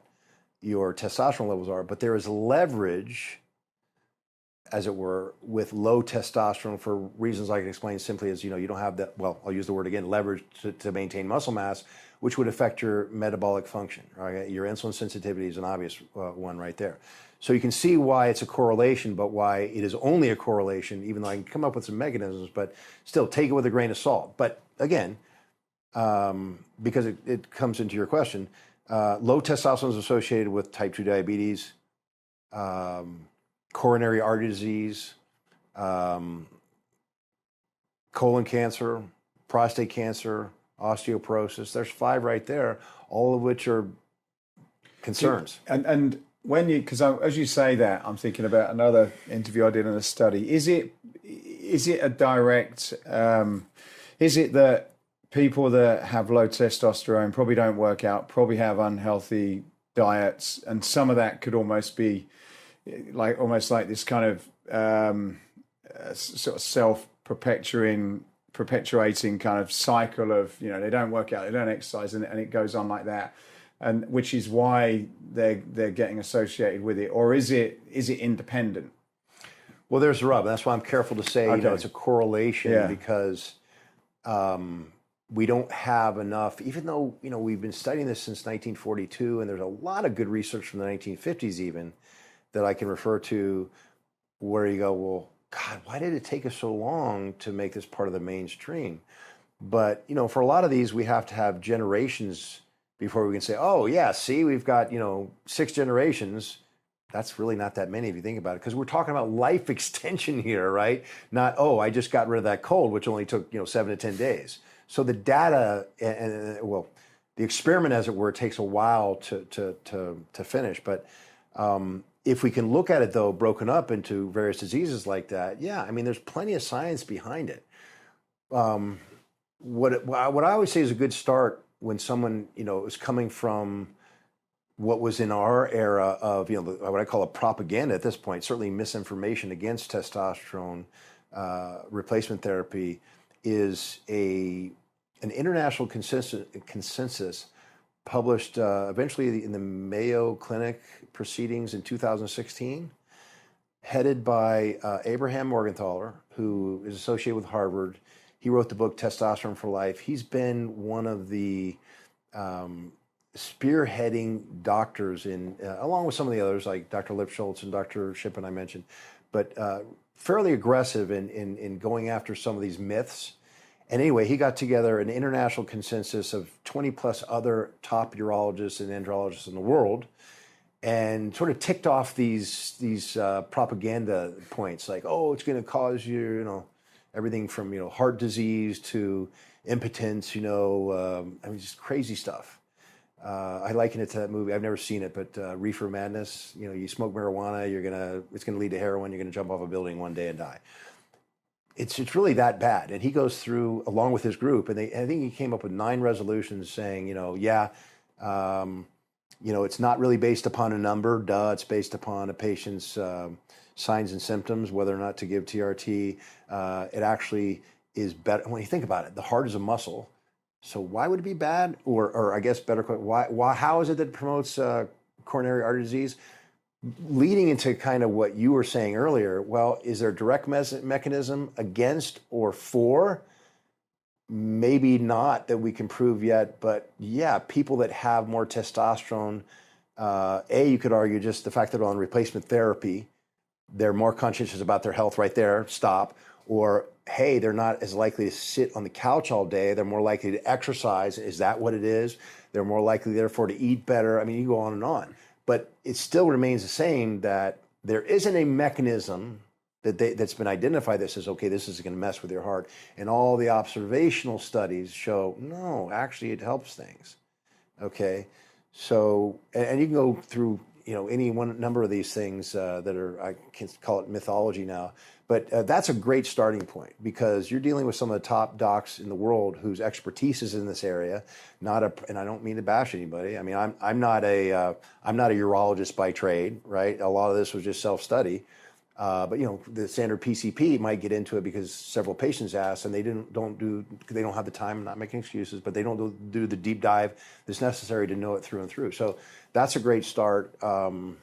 [SPEAKER 1] your testosterone levels are. But there is leverage, as it were, with low testosterone for reasons I can explain simply as, you don't have that, well, I'll use the word again, leverage to maintain muscle mass, which would affect your metabolic function, right? Your insulin sensitivity is an obvious one right there. So you can see why it's a correlation, but why it is only a correlation, even though I can come up with some mechanisms, but still take it with a grain of salt. But again, because it comes into your question, Low testosterone is associated with type 2 diabetes, coronary artery disease, colon cancer, prostate cancer, osteoporosis. There's 5 right there, all of which are concerns.
[SPEAKER 3] And when you, because as you say that, I'm thinking about another interview I did in a study. Is it a direct, is it that people that have low testosterone probably don't work out, probably have unhealthy diets, and some of that could almost be almost like this kind of sort of self-perpetuating kind of cycle of, they don't work out, they don't exercise, and it goes on like that, and which is why they're getting associated with it, or is it independent?
[SPEAKER 1] Well, there's the rub. That's why I'm careful to say, it's a correlation, because we don't have enough, even though, we've been studying this since 1942, and there's a lot of good research from the 1950s even that I can refer to, where you go, well, God, why did it take us so long to make this part of the mainstream? But, for a lot of these, we have to have generations before we can say, oh, yeah, see, we've got, 6 generations. That's really not that many if you think about it, because we're talking about life extension here, right? Not, oh, I just got rid of that cold, which only took, 7 to 10 days. So the data and the experiment, as it were, takes a while to finish. But if we can look at it, though, broken up into various diseases like that, there's plenty of science behind it. What I always say is a good start when someone, is coming from what was in our era of, what I call a propaganda at this point, certainly misinformation against testosterone replacement therapy, is an international consensus published eventually in the Mayo Clinic proceedings in 2016, headed by Abraham Morgenthaler, who is associated with Harvard. He wrote the book Testosterone for Life. He's been one of the spearheading doctors in, along with some of the others like Dr. Lipschultz and Dr. Shippen I mentioned, but fairly aggressive in going after some of these myths. And anyway, he got together an international consensus of 20 plus other top urologists and andrologists in the world, and sort of ticked off these propaganda points like, oh, it's going to cause you, everything from heart disease to impotence, just crazy stuff. I liken it to that movie. I've never seen it, but Reefer Madness. You smoke marijuana, it's gonna lead to heroin. You're gonna jump off a building one day and die. It's really that bad. And he goes through along with his group, and I think he came up with 9 resolutions saying, it's not really based upon a number. It's based upon a patient's signs and symptoms, whether or not to give TRT. It actually is better when you think about it. The heart is a muscle. So why would it be bad? Or I guess better, why? How is it that it promotes coronary artery disease? Leading into kind of what you were saying earlier, well, is there a direct mechanism against or for? Maybe not that we can prove yet, but yeah, people that have more testosterone, you could argue just the fact that they're on replacement therapy, they're more conscientious about their health right there, stop. Or, hey, they're not as likely to sit on the couch all day. They're more likely to exercise. Is that what it is? They're more likely, therefore, to eat better. I mean, you go on and on. But it still remains the same that there isn't a mechanism that's been identified that says, okay, this is going to mess with your heart. And all the observational studies show, no, actually, it helps things. Okay? So, and you can go through, any one number of these things that are, I can call it mythology now. But that's a great starting point, because you're dealing with some of the top docs in the world whose expertise is in this area. And I don't mean to bash anybody. I mean, I'm not a urologist by trade, right? A lot of this was just self-study. But the standard PCP might get into it because several patients asked, and they don't have the time. I'm not making excuses, but they don't do the deep dive that's necessary to know it through and through. So that's a great start. And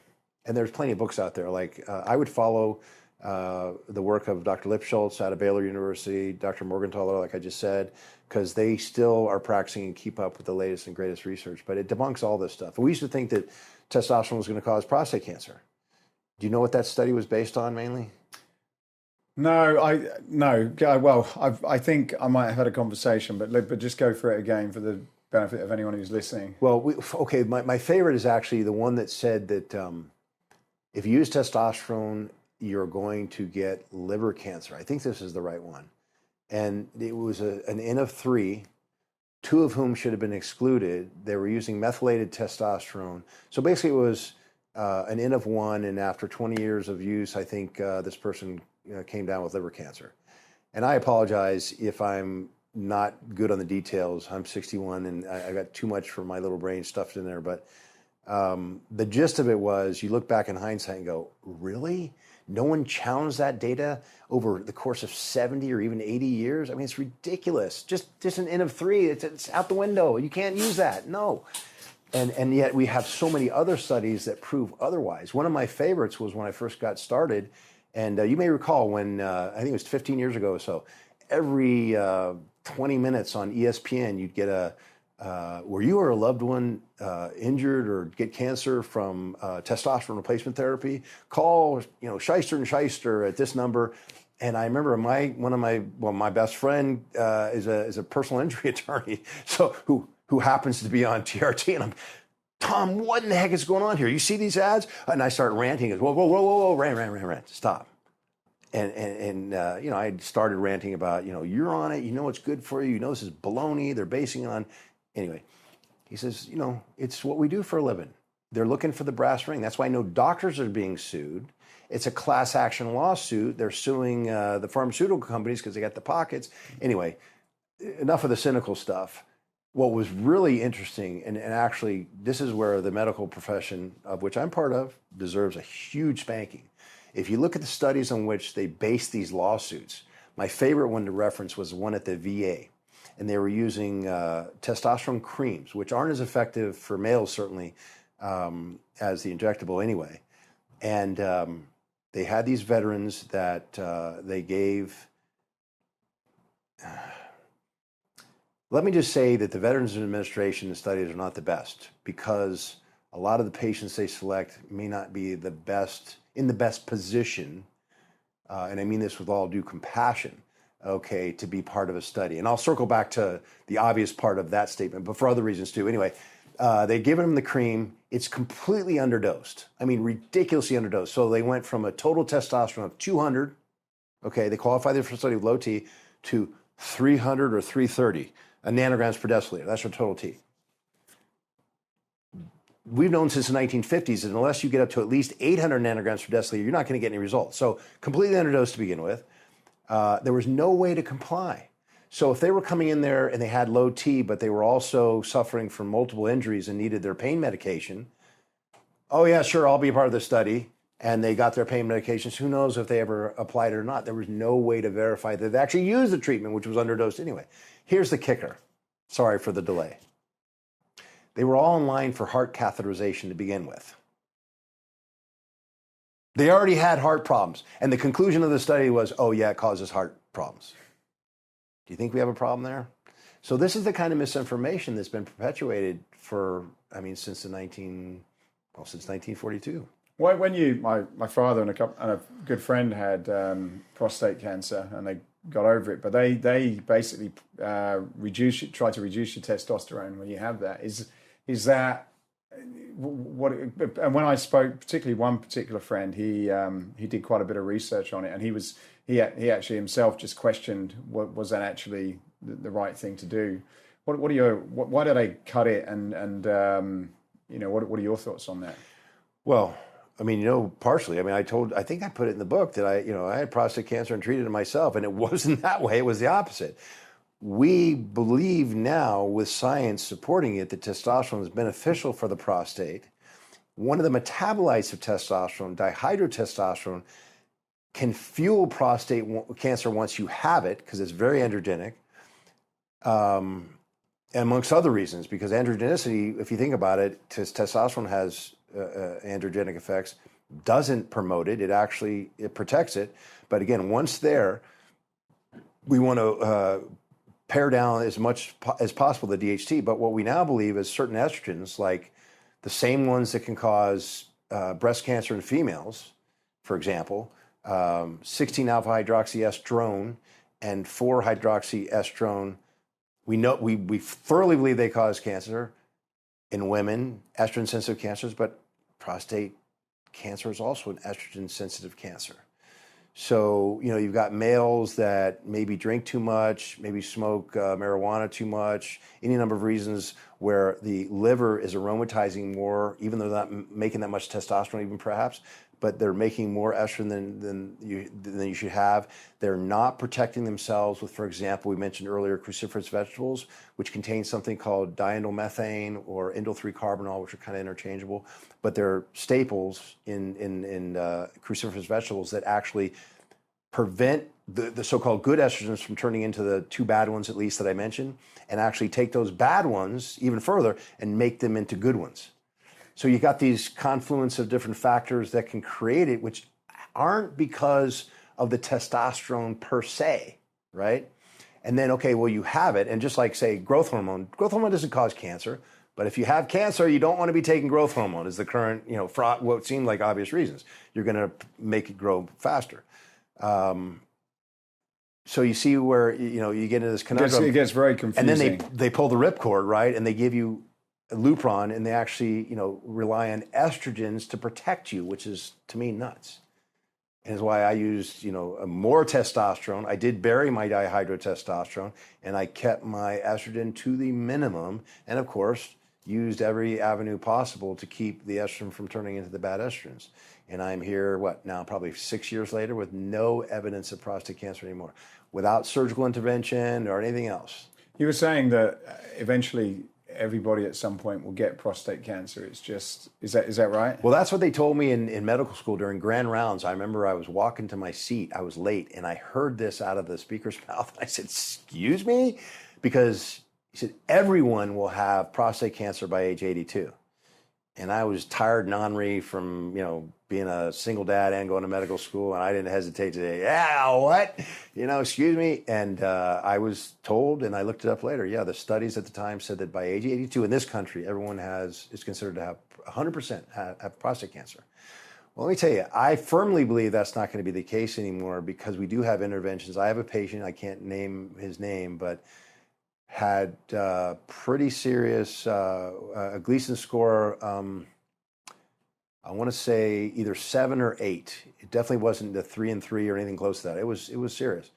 [SPEAKER 1] there's plenty of books out there. Like I would follow the work of Dr. Lipschultz out of Baylor University, Dr. Morgenthaler, like I just said, because they still are practicing and keep up with the latest and greatest research. But it debunks all this stuff. We used to think that testosterone was going to cause prostate cancer. Do you know what that study was based on mainly?
[SPEAKER 3] No. Well, I think I might have had a conversation, but just go for it again for the benefit of anyone who's listening.
[SPEAKER 1] Well, okay, my favorite is actually the one that said that if you use testosterone, you're going to get liver cancer. I think this is the right one. And it was an N of 3, 2 of whom should have been excluded. They were using methylated testosterone. So basically it was an N of 1, and after 20 years of use, I think this person came down with liver cancer. And I apologize if I'm not good on the details. I'm 61 and I got too much for my little brain stuffed in there. But the gist of it was, you look back in hindsight and go, really? No one challenged that data over the course of 70 or even 80 years? I mean, it's ridiculous. Just an N of 3, it's out the window. You can't use that. No. And yet we have so many other studies that prove otherwise. One of my favorites was when I first got started. And you may recall when, I think it was 15 years ago or so, every 20 minutes on ESPN, you'd get were you or a loved one injured or get cancer from testosterone replacement therapy? Call, Shyster and Shyster at this number. And I remember my best friend is a personal injury attorney, so who happens to be on TRT, and I'm, Tom, what in the heck is going on here? You see these ads? And I start ranting. Whoa, rant, stop. And I started ranting about, you're on it, it's good for you, this is baloney, they're basing it on. Anyway, he says, it's what we do for a living. They're looking for the brass ring. That's why no doctors are being sued. It's a class action lawsuit. They're suing the pharmaceutical companies because they got the pockets. Anyway, enough of the cynical stuff. What was really interesting, and actually this is where the medical profession, of which I'm part of, deserves a huge spanking. If you look at the studies on which they based these lawsuits, my favorite one to reference was the one at the VA. And they were using testosterone creams, which aren't as effective for males, certainly, as the injectable anyway. And they had these veterans that they gave... Let me just say that the Veterans Administration studies are not the best, because a lot of the patients they select may not be in the best position, and I mean this with all due compassion, okay, to be part of a study. And I'll circle back to the obvious part of that statement, but for other reasons too. Anyway, they'd given them the cream. It's completely underdosed. I mean, ridiculously underdosed. So they went from a total testosterone of 200, okay, they qualified for study with low T, to 300 or 330 nanograms per deciliter. That's your total T. We've known since the 1950s that unless you get up to at least 800 nanograms per deciliter, you're not going to get any results. So completely underdosed to begin with. There was no way to comply. So if they were coming in there and they had low T, but they were also suffering from multiple injuries and needed their pain medication, oh yeah, sure, I'll be a part of the study. And they got their pain medications. Who knows if they ever applied it or not? There was no way to verify that they actually used the treatment, which was underdosed anyway. Here's the kicker. Sorry for the delay. They were all in line for heart catheterization to begin with. They already had heart problems. And the conclusion of the study was, oh yeah, it causes heart problems. Do you think we have a problem there? So this is the kind of misinformation that's been perpetuated since 1942.
[SPEAKER 3] When my father and a good friend had prostate cancer, and they got over it, but they basically try to reduce your testosterone when you have that. Is that what? And when I spoke, particularly one particular friend, he did quite a bit of research on it, and he actually himself just questioned, was that actually the right thing to do? Why did they cut it? And what are your thoughts on that?
[SPEAKER 1] Well, I mean, partially. I mean, I think I put it in the book that I had prostate cancer and treated it myself, and it wasn't that way. It was the opposite. We believe now, with science supporting it, that testosterone is beneficial for the prostate. One of the metabolites of testosterone, dihydrotestosterone, can fuel prostate cancer once you have it, because it's very androgenic, amongst other reasons, because androgenicity, if you think about it, testosterone has androgenic effects, doesn't promote it. It protects it. But again, once there, we want to pare down as much as possible the DHT. But what we now believe is certain estrogens, like the same ones that can cause breast cancer in females, for example, 16-alpha hydroxyestrone and 4-hydroxyestrone, we thoroughly believe they cause cancer in women, estrogen-sensitive cancers, but prostate cancer is also an estrogen-sensitive cancer. So, you've got males that maybe drink too much, maybe smoke marijuana too much, any number of reasons where the liver is aromatizing more, even though they're not making that much testosterone even perhaps, but they're making more estrogen than you should have. They're not protecting themselves with, for example, we mentioned earlier, cruciferous vegetables, which contain something called diindolylmethane or indole-3-carbinol, which are kind of interchangeable, but they're staples in cruciferous vegetables that actually prevent the so-called good estrogens from turning into the two bad ones, at least, that I mentioned, and actually take those bad ones even further and make them into good ones. So you got these confluence of different factors that can create it, which aren't because of the testosterone per se, right? And then, okay, well, you have it, and just like, say, growth hormone doesn't cause cancer, but if you have cancer, you don't want to be taking growth hormone is the current, for what seemed like obvious reasons. You're going to make it grow faster. So you see where, you get into this conundrum.
[SPEAKER 3] It gets very confusing.
[SPEAKER 1] And then they pull the ripcord, right? And they give you Lupron, and they actually, rely on estrogens to protect you, which is, to me, nuts. And is why I used, more testosterone. I did bury my dihydrotestosterone, and I kept my estrogen to the minimum, and of course, used every avenue possible to keep the estrogen from turning into the bad estrogens. And I'm here, now probably 6 years later, with no evidence of prostate cancer anymore, without surgical intervention or anything else.
[SPEAKER 3] You were saying that eventually everybody at some point will get prostate cancer. It's just, is that right?
[SPEAKER 1] Well, that's what they told me in medical school during grand rounds. I remember I was walking to my seat. I was late, and I heard this out of the speaker's mouth. I said, "Excuse me?" Because he said, everyone will have prostate cancer by age 82. And I was tired and ornery from, being a single dad and going to medical school, and I didn't hesitate to say, "Yeah, what? Excuse me." And I was told, and I looked it up later, the studies at the time said that by age 82 in this country, everyone is considered to have 100% have prostate cancer. Well, let me tell you, I firmly believe that's not going to be the case anymore, because we do have interventions. I have a patient, I can't name his name, but had pretty serious a Gleason score, I want to say either 7 or 8. It definitely wasn't the 3 and 3 or anything close to that. It was serious.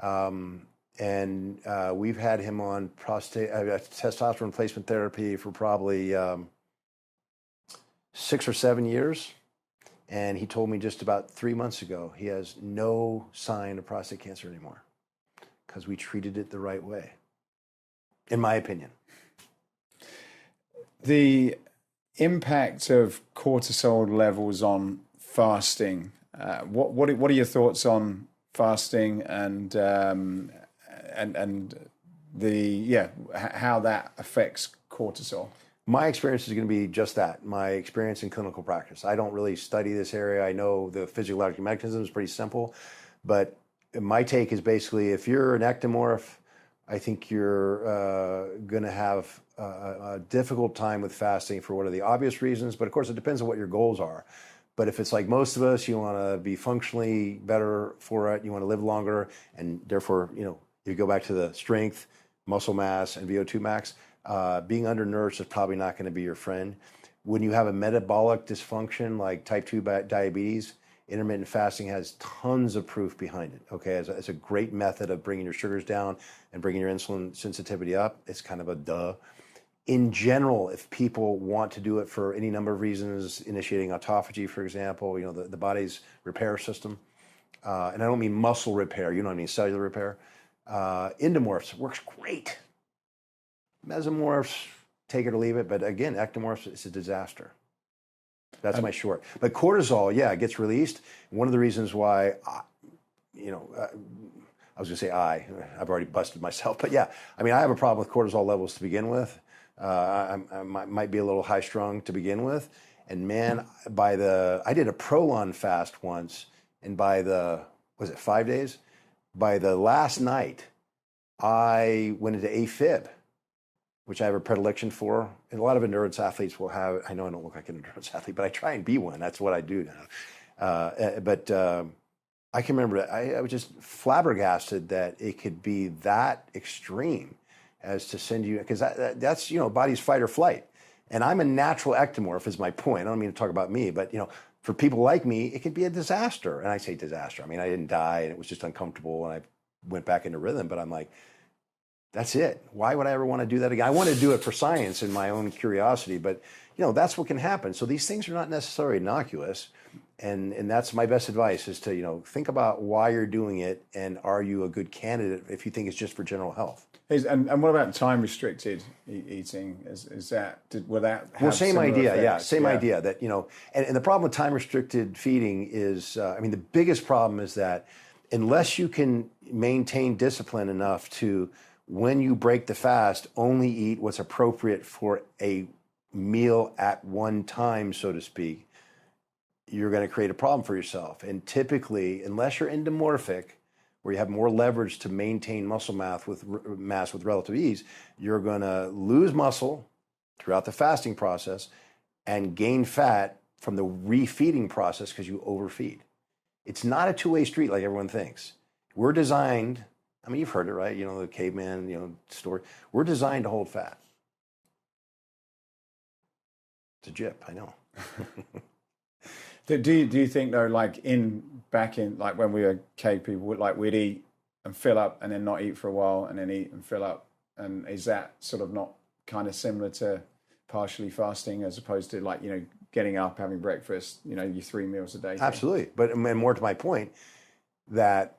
[SPEAKER 1] And we've had him on testosterone replacement therapy for probably 6 or 7 years. And he told me just about 3 months ago, he has no sign of prostate cancer anymore because we treated it the right way, in my opinion.
[SPEAKER 3] The impact of cortisol levels on fasting. What are your thoughts on fasting and how that affects cortisol?
[SPEAKER 1] My experience is going to be just that. My experience in clinical practice. I don't really study this area. I know the physiological mechanism is pretty simple, but my take is basically, if you're an ectomorph, I think you're going to have a difficult time with fasting for what are the obvious reasons. But of course, it depends on what your goals are. But if it's like most of us, you want to be functionally better for it, you want to live longer, and therefore, you go back to the strength, muscle mass, and VO2 max, being undernourished is probably not going to be your friend. When you have a metabolic dysfunction like type 2 diabetes, intermittent fasting has tons of proof behind it. Okay, it's a great method of bringing your sugars down and bringing your insulin sensitivity up. It's kind of a duh. In general, if people want to do it for any number of reasons, initiating autophagy, for example, the body's repair system, and I don't mean muscle repair, I mean cellular repair. Endomorphs works great. Mesomorphs, take it or leave it, but again, ectomorphs, it's a disaster. That's my short. But cortisol, it gets released. One of the reasons why, I was going to say I've already busted myself, but I have a problem with cortisol levels to begin with. I might be a little high strung to begin with. And man, I did a Prolon fast once, and was it 5 days? By the last night, I went into AFib, which I have a predilection for. And a lot of endurance athletes will have, I know I don't look like an endurance athlete, but I try and be one. That's what I do now. But I can remember, I was just flabbergasted that it could be that extreme. as to send you, because that's, body's fight or flight. And I'm a natural ectomorph is my point. I don't mean to talk about me, but, for people like me, it could be a disaster. And I say disaster. I mean, I didn't die and it was just uncomfortable and I went back into rhythm, but I'm like, that's it. Why would I ever want to do that again? I want to do it for science and my own curiosity, but that's what can happen. So these things are not necessarily innocuous. And that's my best advice is to, think about why you're doing it and are you a good candidate if you think it's just for general health.
[SPEAKER 3] And what about time restricted eating? Will that have
[SPEAKER 1] same idea,
[SPEAKER 3] effects?
[SPEAKER 1] Same idea that, and the problem with time restricted feeding is, the biggest problem is that unless you can maintain discipline enough to, when you break the fast, only eat what's appropriate for a meal at one time, so to speak, you're going to create a problem for yourself. And typically, unless you're endomorphic, where you have more leverage to maintain muscle mass with relative ease, you're going to lose muscle throughout the fasting process and gain fat from the refeeding process because you overfeed. It's not a two-way street like everyone thinks. We're designed, you've heard it, right? The caveman, story. We're designed to hold fat. It's a jip, I know.
[SPEAKER 3] Do you think though, back in when we were cave people, we'd eat and fill up and then not eat for a while and then eat and fill up, and is that sort of not kind of similar to partially fasting as opposed to getting up, having breakfast, your 3 meals a day?
[SPEAKER 1] Absolutely, but and more to my point that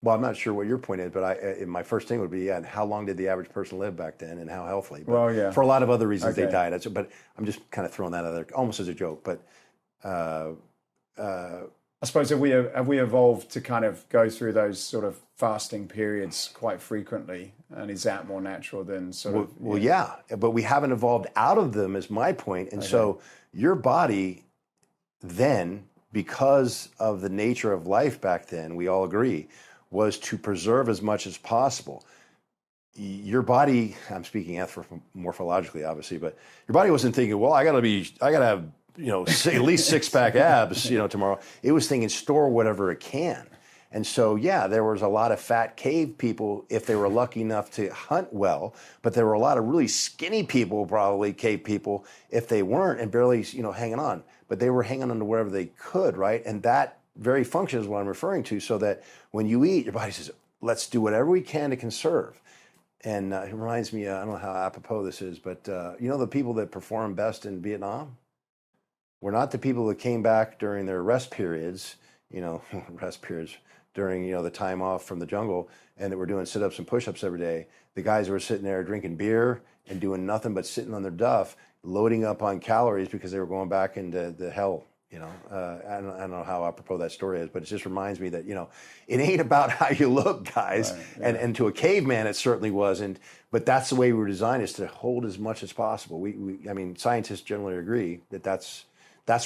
[SPEAKER 1] well, I'm not sure what your point is, but my first thing would be, and how long did the average person live back then, and how healthily? But for a lot of other reasons, they died. But I'm just kind of throwing that out there, almost as a joke. But
[SPEAKER 3] I suppose have we evolved to kind of go through those sort of fasting periods quite frequently, and is that more natural than sort of?
[SPEAKER 1] Well, yeah, but we haven't evolved out of them, is my point. And so your body, then, because of the nature of life back then, we all agree, was to preserve as much as possible. Your body, I'm speaking morphologically, obviously, but your body wasn't thinking, well, I gotta have, at least six-pack abs, tomorrow. It was thinking, store whatever it can. And so, there was a lot of fat cave people if they were lucky enough to hunt well, but there were a lot of really skinny people, probably cave people, if they weren't and barely, hanging on. But they were hanging on to wherever they could, right? And that very function is what I'm referring to, so that when you eat, your body says, let's do whatever we can to conserve. And it reminds me, I don't know how apropos this is, but the people that perform best in Vietnam were not the people that came back during their rest periods, during, the time off from the jungle, and that were doing sit-ups and push-ups every day. The guys who were sitting there drinking beer and doing nothing but sitting on their duff, loading up on calories because they were going back into the hell. I don't know how apropos that story is, but it just reminds me that, it ain't about how you look, guys. Right, and to a caveman, it certainly wasn't. But that's the way we were designed, is to hold as much as possible. Scientists generally agree that that's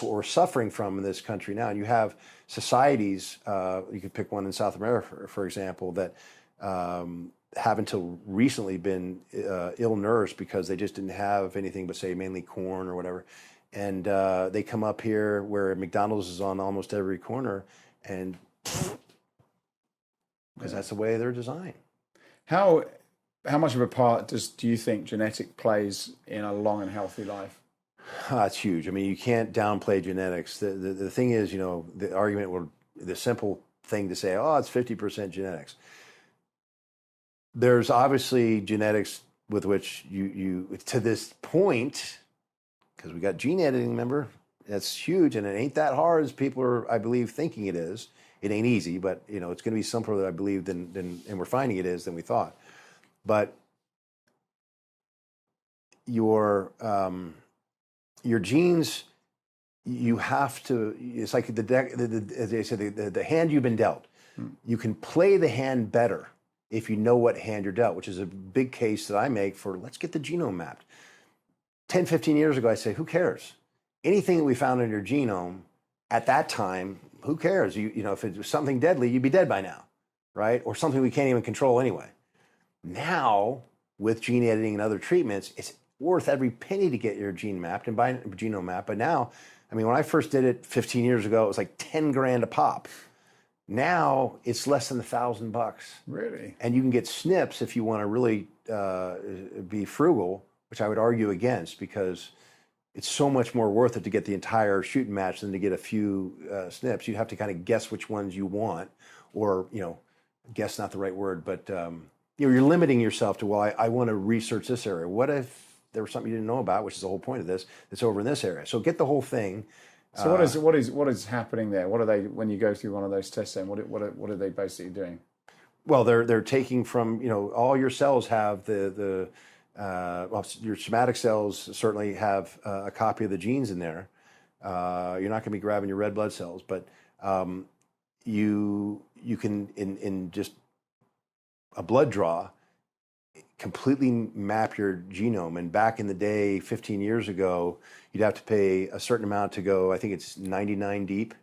[SPEAKER 1] what we're suffering from in this country now. And you have societies, you could pick one in South America, for example, that have until recently been ill-nourished because they just didn't have anything but, say, mainly corn or whatever. And they come up here where McDonald's is on almost every corner, and because that's the way they're designed.
[SPEAKER 3] How much of a part do you think genetic plays in a long and healthy life?
[SPEAKER 1] It's huge. You can't downplay genetics. The thing is, the argument the simple thing to say, it's 50% genetics. There's obviously genetics with which you to this point, because we got gene editing, remember? That's huge, and it ain't that hard as people are, I believe, thinking it is. It ain't easy, but it's going to be simpler, I believe, and we're finding it is than we thought. But your genes, you have to. It's like as they say, the hand you've been dealt. You can play the hand better if you know what hand you're dealt, which is a big case that I make for let's get the genome mapped. 10, 15 years ago, I say, who cares? Anything that we found in your genome at that time, who cares? If it was something deadly, you'd be dead by now, right? Or something we can't even control anyway. Now, with gene editing and other treatments, it's worth every penny to get your gene mapped and buy a genome map. But now, when I first did it 15 years ago, it was like 10 grand a pop. Now it's less than $1,000.
[SPEAKER 3] Really?
[SPEAKER 1] And you can get SNPs if you want to really be frugal, which I would argue against, because it's so much more worth it to get the entire shooting match than to get a few SNPs. You have to kind of guess which ones you want, or, guess not the right word, but you're limiting yourself to, well, I want to research this area. What if there was something you didn't know about, which is the whole point of this, that's over in this area? So get the whole thing.
[SPEAKER 3] So what is happening there? What are they, when you go through one of those tests, then what are they basically doing?
[SPEAKER 1] Well, they're taking from, all your cells have your somatic cells certainly have a copy of the genes in there. You're not going to be grabbing your red blood cells, but you can, in just a blood draw, completely map your genome. And back in the day, 15 years ago, you'd have to pay a certain amount to go, I think it's 99 deep.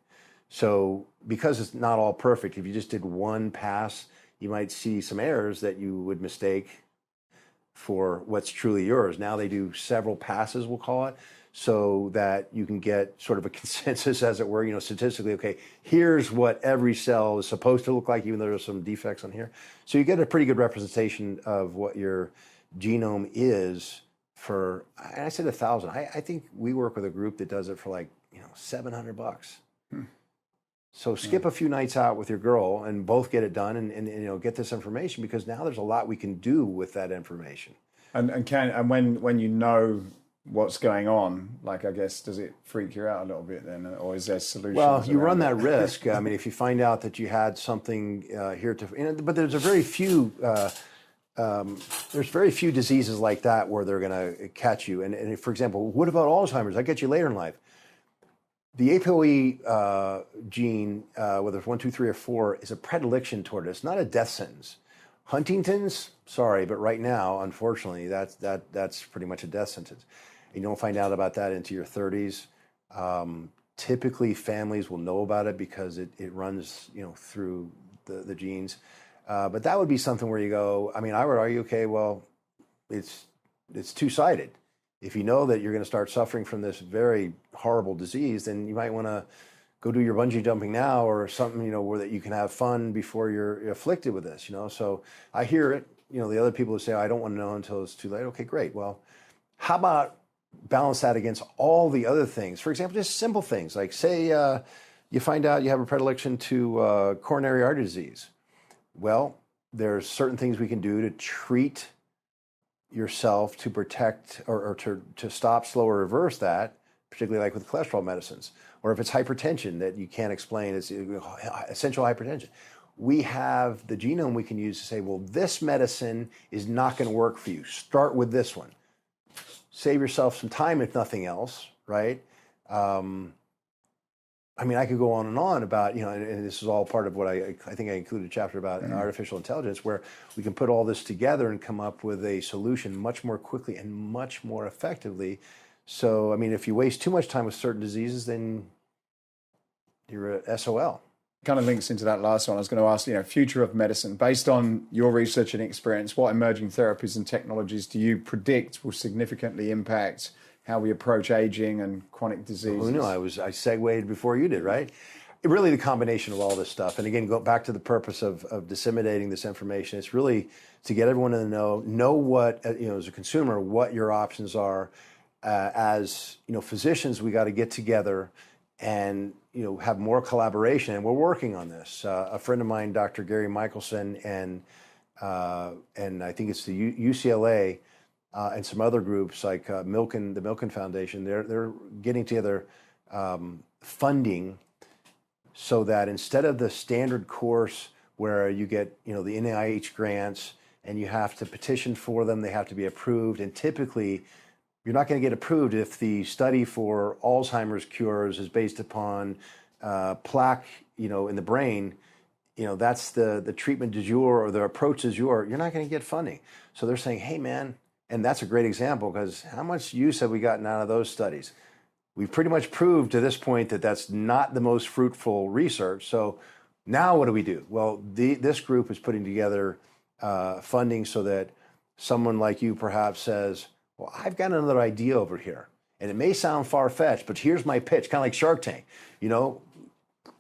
[SPEAKER 1] So because it's not all perfect, if you just did one pass, you might see some errors that you would mistake for what's truly yours. Now they do several passes, we'll call it, so that you can get sort of a consensus, as it were, statistically, okay, here's what every cell is supposed to look like, even though there's some defects on here. So you get a pretty good representation of what your genome is for, and I said 1,000. I think we work with a group that does it for like, $700. So skip a few nights out with your girl and both get it done and get this information, because now there's a lot we can do with that information.
[SPEAKER 3] And when you know what's going on, like, I guess, does it freak you out a little bit then, or is there solutions?
[SPEAKER 1] Well, you run that risk. I mean, if you find out that you had something but there's very few diseases like that where they're going to catch you. And for example, what about Alzheimer's? That gets you later in life. The ApoE gene, whether it's 1, 2, 3, or 4, is a predilection toward it. It's not a death sentence. Huntington's, sorry, but right now, unfortunately, that's pretty much a death sentence. And you don't find out about that into your 30s. Typically, families will know about it because it runs, through the genes. But that would be something where you go, I mean, I would argue, okay, well, it's two-sided. If you know that you're going to start suffering from this very horrible disease, then you might want to go do your bungee jumping now, or something, where that you can have fun before you're afflicted with this, So I hear it, the other people who say, I don't want to know until it's too late. Okay, great. Well, how about balance that against all the other things? For example, just simple things like, say you find out you have a predilection to coronary artery disease. Well, there's certain things we can do to treat yourself to protect or to stop, slow, or reverse that, particularly like with cholesterol medicines. Or if it's hypertension that you can't explain, it's essential hypertension. We have the genome we can use to say, well, this medicine is not going to work for you. Start with this one. Save yourself some time, if nothing else, right? I mean, I could go on and on about, and this is all part of what I think I included a chapter about artificial intelligence, where we can put all this together and come up with a solution much more quickly and much more effectively. So, I mean, if you waste too much time with certain diseases, then you're a SOL.
[SPEAKER 3] Kind of links into that last one. I was going to ask, future of medicine. Based on your research and experience, what emerging therapies and technologies do you predict will significantly impact how we approach aging and chronic diseases?
[SPEAKER 1] Who knew? I segued before you did, right? Really the combination of all this stuff. And again, go back to the purpose of disseminating this information. It's really to get everyone to know what, as a consumer, what your options are. As, physicians, we got to get together and, have more collaboration. And we're working on this. A friend of mine, Dr. Gary Michelson, and I think it's the UCLA, and some other groups like the Milken Foundation, they're getting together funding so that instead of the standard course where you get the NIH grants and you have to petition for them, they have to be approved, and typically you're not going to get approved if the study for Alzheimer's cures is based upon plaque in the brain. That's the treatment du jour or the approach du jour. You're not going to get funding. So they're saying, hey man. And that's a great example, because how much use have we gotten out of those studies? We've pretty much proved to this point that that's not the most fruitful research. So now what do we do? Well, this group is putting together funding so that someone like you perhaps says, well, I've got another idea over here. And it may sound far-fetched, but here's my pitch, kind of like Shark Tank.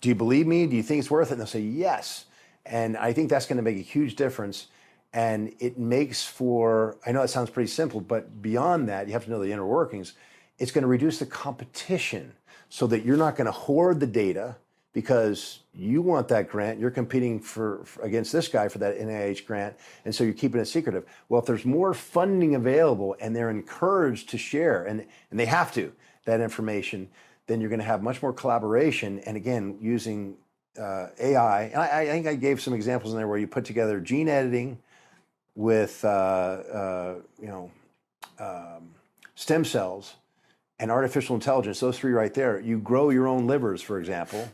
[SPEAKER 1] do you believe me? Do you think it's worth it? And they'll say, yes. And I think that's going to make a huge difference. And it makes for, I know it sounds pretty simple, but beyond that, you have to know the inner workings. It's going to reduce the competition so that you're not going to hoard the data because you want that grant. You're competing against this guy for that NIH grant. And so you're keeping it secretive. Well, if there's more funding available and they're encouraged to share, and they have to, that information, then you're going to have much more collaboration. And again, using AI, and I think I gave some examples in there where you put together gene editing with stem cells and artificial intelligence, those three right there. You grow your own livers, for example.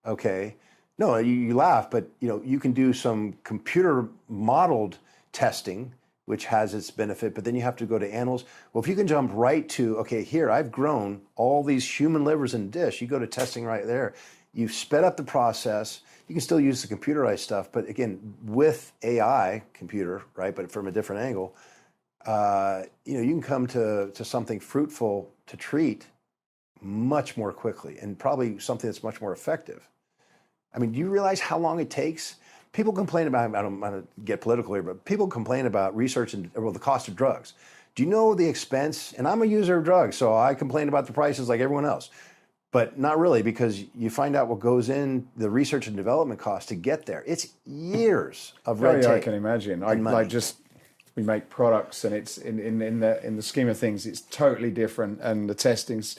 [SPEAKER 1] Okay. No, you laugh, but you can do some computer modeled testing, which has its benefit, but then you have to go to animals. Well, if you can jump right to, okay, here, I've grown all these human livers in a dish, you go to testing right there. You've sped up the process. You can still use the computerized stuff, but again, with AI, computer, right, but from a different angle, you can come to something fruitful to treat much more quickly, and probably something that's much more effective. I mean, do you realize how long it takes? People complain about, I don't want to get political here, but people complain about research and the cost of drugs. Do you know the expense? And I'm a user of drugs, so I complain about the prices like everyone else. But not really, because you find out what goes in the research and development cost to get there. It's years of red tape.
[SPEAKER 3] I can imagine. We make products, and it's in the scheme of things, it's totally different, and the testing's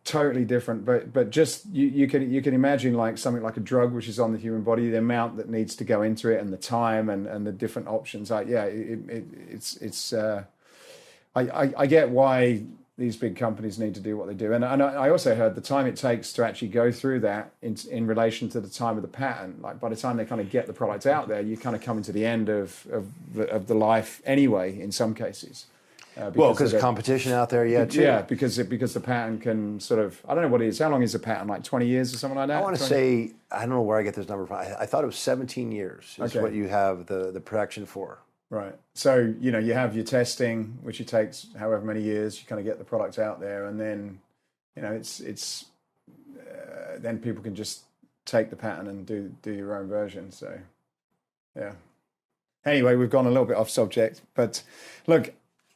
[SPEAKER 3] totally different. But just you can imagine like something like a drug which is on the human body, the amount that needs to go into it, and the time, and the different options. I get why these big companies need to do what they do. And I also heard the time it takes to actually go through that in relation to the time of the patent. Like by the time they kind of get the product out there, you kind of come into the end of the life anyway, in some cases.
[SPEAKER 1] Because of competition out there, too.
[SPEAKER 3] Yeah, because the patent can sort of, I don't know what it is. How long is a patent? Like 20 years or something like that?
[SPEAKER 1] I want to say, I don't know where I get this number from. I thought it was 17 years is what you have the protection for.
[SPEAKER 3] Right. So, you have your testing, which it takes however many years, you kind of get the product out there, and then, it's then people can just take the patent and do your own version. So, yeah. Anyway, we've gone a little bit off subject, but look,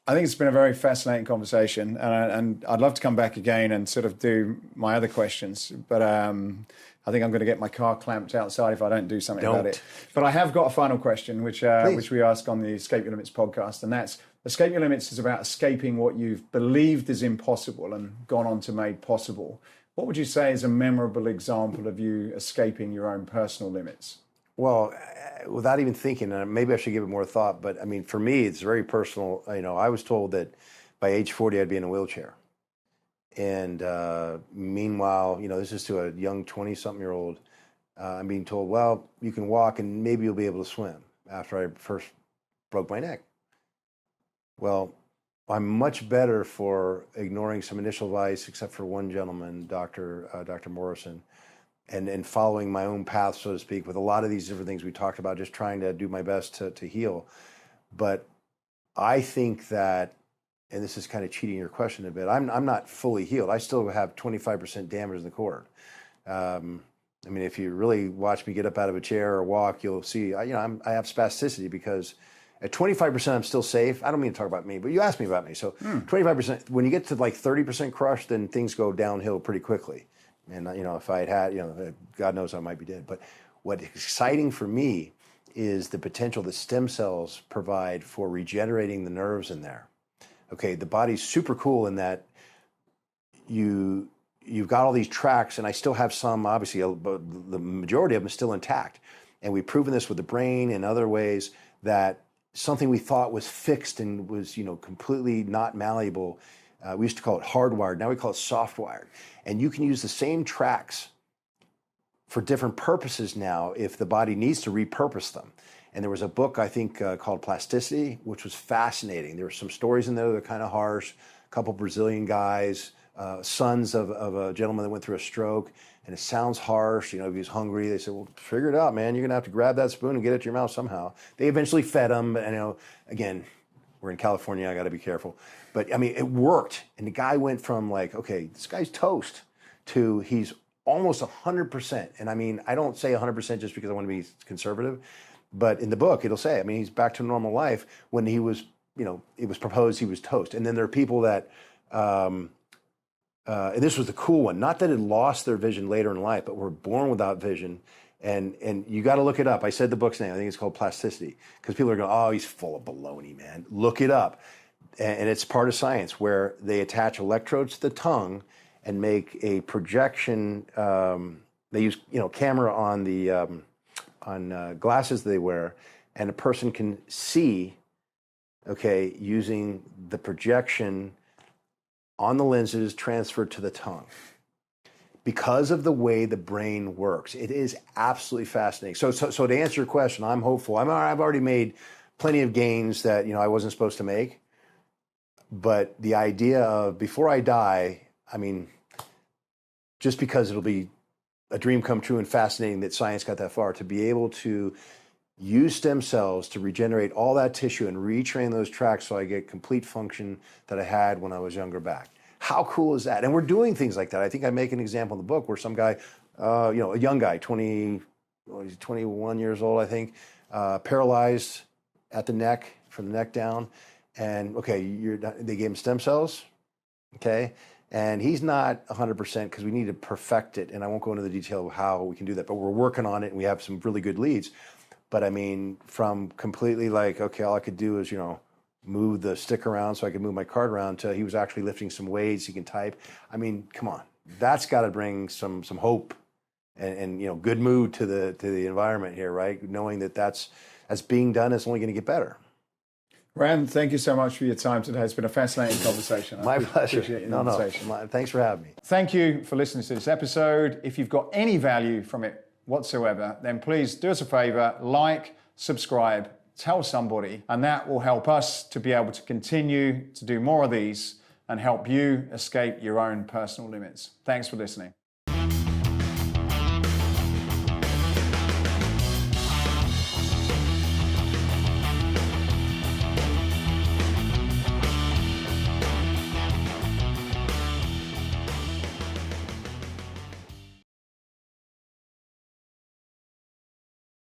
[SPEAKER 3] I think it's been a very fascinating conversation, and I'd love to come back again and sort of do my other questions, but I think I'm going to get my car clamped outside if I don't do something about it. But I have got a final question, which we ask on the Escape Your Limits podcast, and that's, Escape Your Limits is about escaping what you've believed is impossible and gone on to made possible. What would you say is a memorable example of you escaping your own personal limits?
[SPEAKER 1] Well, without even thinking, and maybe I should give it more thought, but I mean, for me, it's very personal. I was told that by age 40, I'd be in a wheelchair. And meanwhile, this is to a young 20-something-year-old. I'm being told, well, you can walk and maybe you'll be able to swim after I first broke my neck. Well, I'm much better for ignoring some initial advice, except for one gentleman, Dr. Morrison, and following my own path, so to speak, with a lot of these different things we talked about, just trying to do my best to heal. But I think that, and this is kind of cheating your question a bit, I'm not fully healed. I still have 25% damage in the cord. I mean, if you really watch me get up out of a chair or walk, you'll see, I have spasticity, because at 25%, I'm still safe. I don't mean to talk about me, but you asked me about me. So 25%, when you get to like 30% crushed, then things go downhill pretty quickly. And, if I had, God knows I might be dead. But what's exciting for me is the potential that stem cells provide for regenerating the nerves in there. Okay, the body's super cool in that you've got all these tracks, and I still have some, obviously, but the majority of them is still intact. And we've proven this with the brain and other ways, that something we thought was fixed and was, completely not malleable, we used to call it hardwired. Now we call it softwired. And you can use the same tracks for different purposes now if the body needs to repurpose them. And there was a book, I think, called Plasticity, which was fascinating. There were some stories in there that were kind of harsh. A couple Brazilian guys, sons of a gentleman that went through a stroke. And it sounds harsh. If he was hungry, they said, well, figure it out, man. You're going to have to grab that spoon and get it to your mouth somehow. They eventually fed him. And, again, we're in California. I got to be careful. But, I mean, it worked. And the guy went from like, okay, this guy's toast, to he's almost 100%. And I mean, I don't say 100% just because I want to be conservative, but in the book, it'll say, I mean, he's back to normal life when he was, it was proposed he was toast. And then there are people that, and this was the cool one, not that it lost their vision later in life, but were born without vision. And you got to look it up. I said the book's name. I think it's called Plasticity, because people are going, oh, he's full of baloney, man. Look it up. And it's part of science where they attach electrodes to the tongue and make a projection. They use, camera on the on glasses they wear, and a person can see, using the projection on the lenses transferred to the tongue. Because of the way the brain works, it is absolutely fascinating. So to answer your question, I'm hopeful. I've already made plenty of gains that I wasn't supposed to make. But the idea of before I die, I mean, just because it'll be a dream come true and fascinating that science got that far, to be able to use stem cells to regenerate all that tissue and retrain those tracks so I get complete function that I had when I was younger back. How cool is that? And we're doing things like that. I think I make an example in the book where some guy, a young guy, 21 years old, I think, paralyzed at the neck, from the neck down. And they gave him stem cells, and he's not 100% because we need to perfect it. And I won't go into the detail of how we can do that, but we're working on it and we have some really good leads. But I mean, from completely all I could do is, move the stick around so I could move my card around, to he was actually lifting some weights, he can type. I mean, come on, that's got to bring some hope and good mood to the environment here, right? Knowing that's being done, it's only going to get better.
[SPEAKER 3] Rand, thank you so much for your time today. It's been a fascinating conversation.
[SPEAKER 1] My pleasure.
[SPEAKER 3] Appreciate your invitation.
[SPEAKER 1] Thanks for having me.
[SPEAKER 3] Thank you for listening to this episode. If you've got any value from it whatsoever, then please do us a favor, like, subscribe, tell somebody, and that will help us to be able to continue to do more of these and help you escape your own personal limits. Thanks for listening.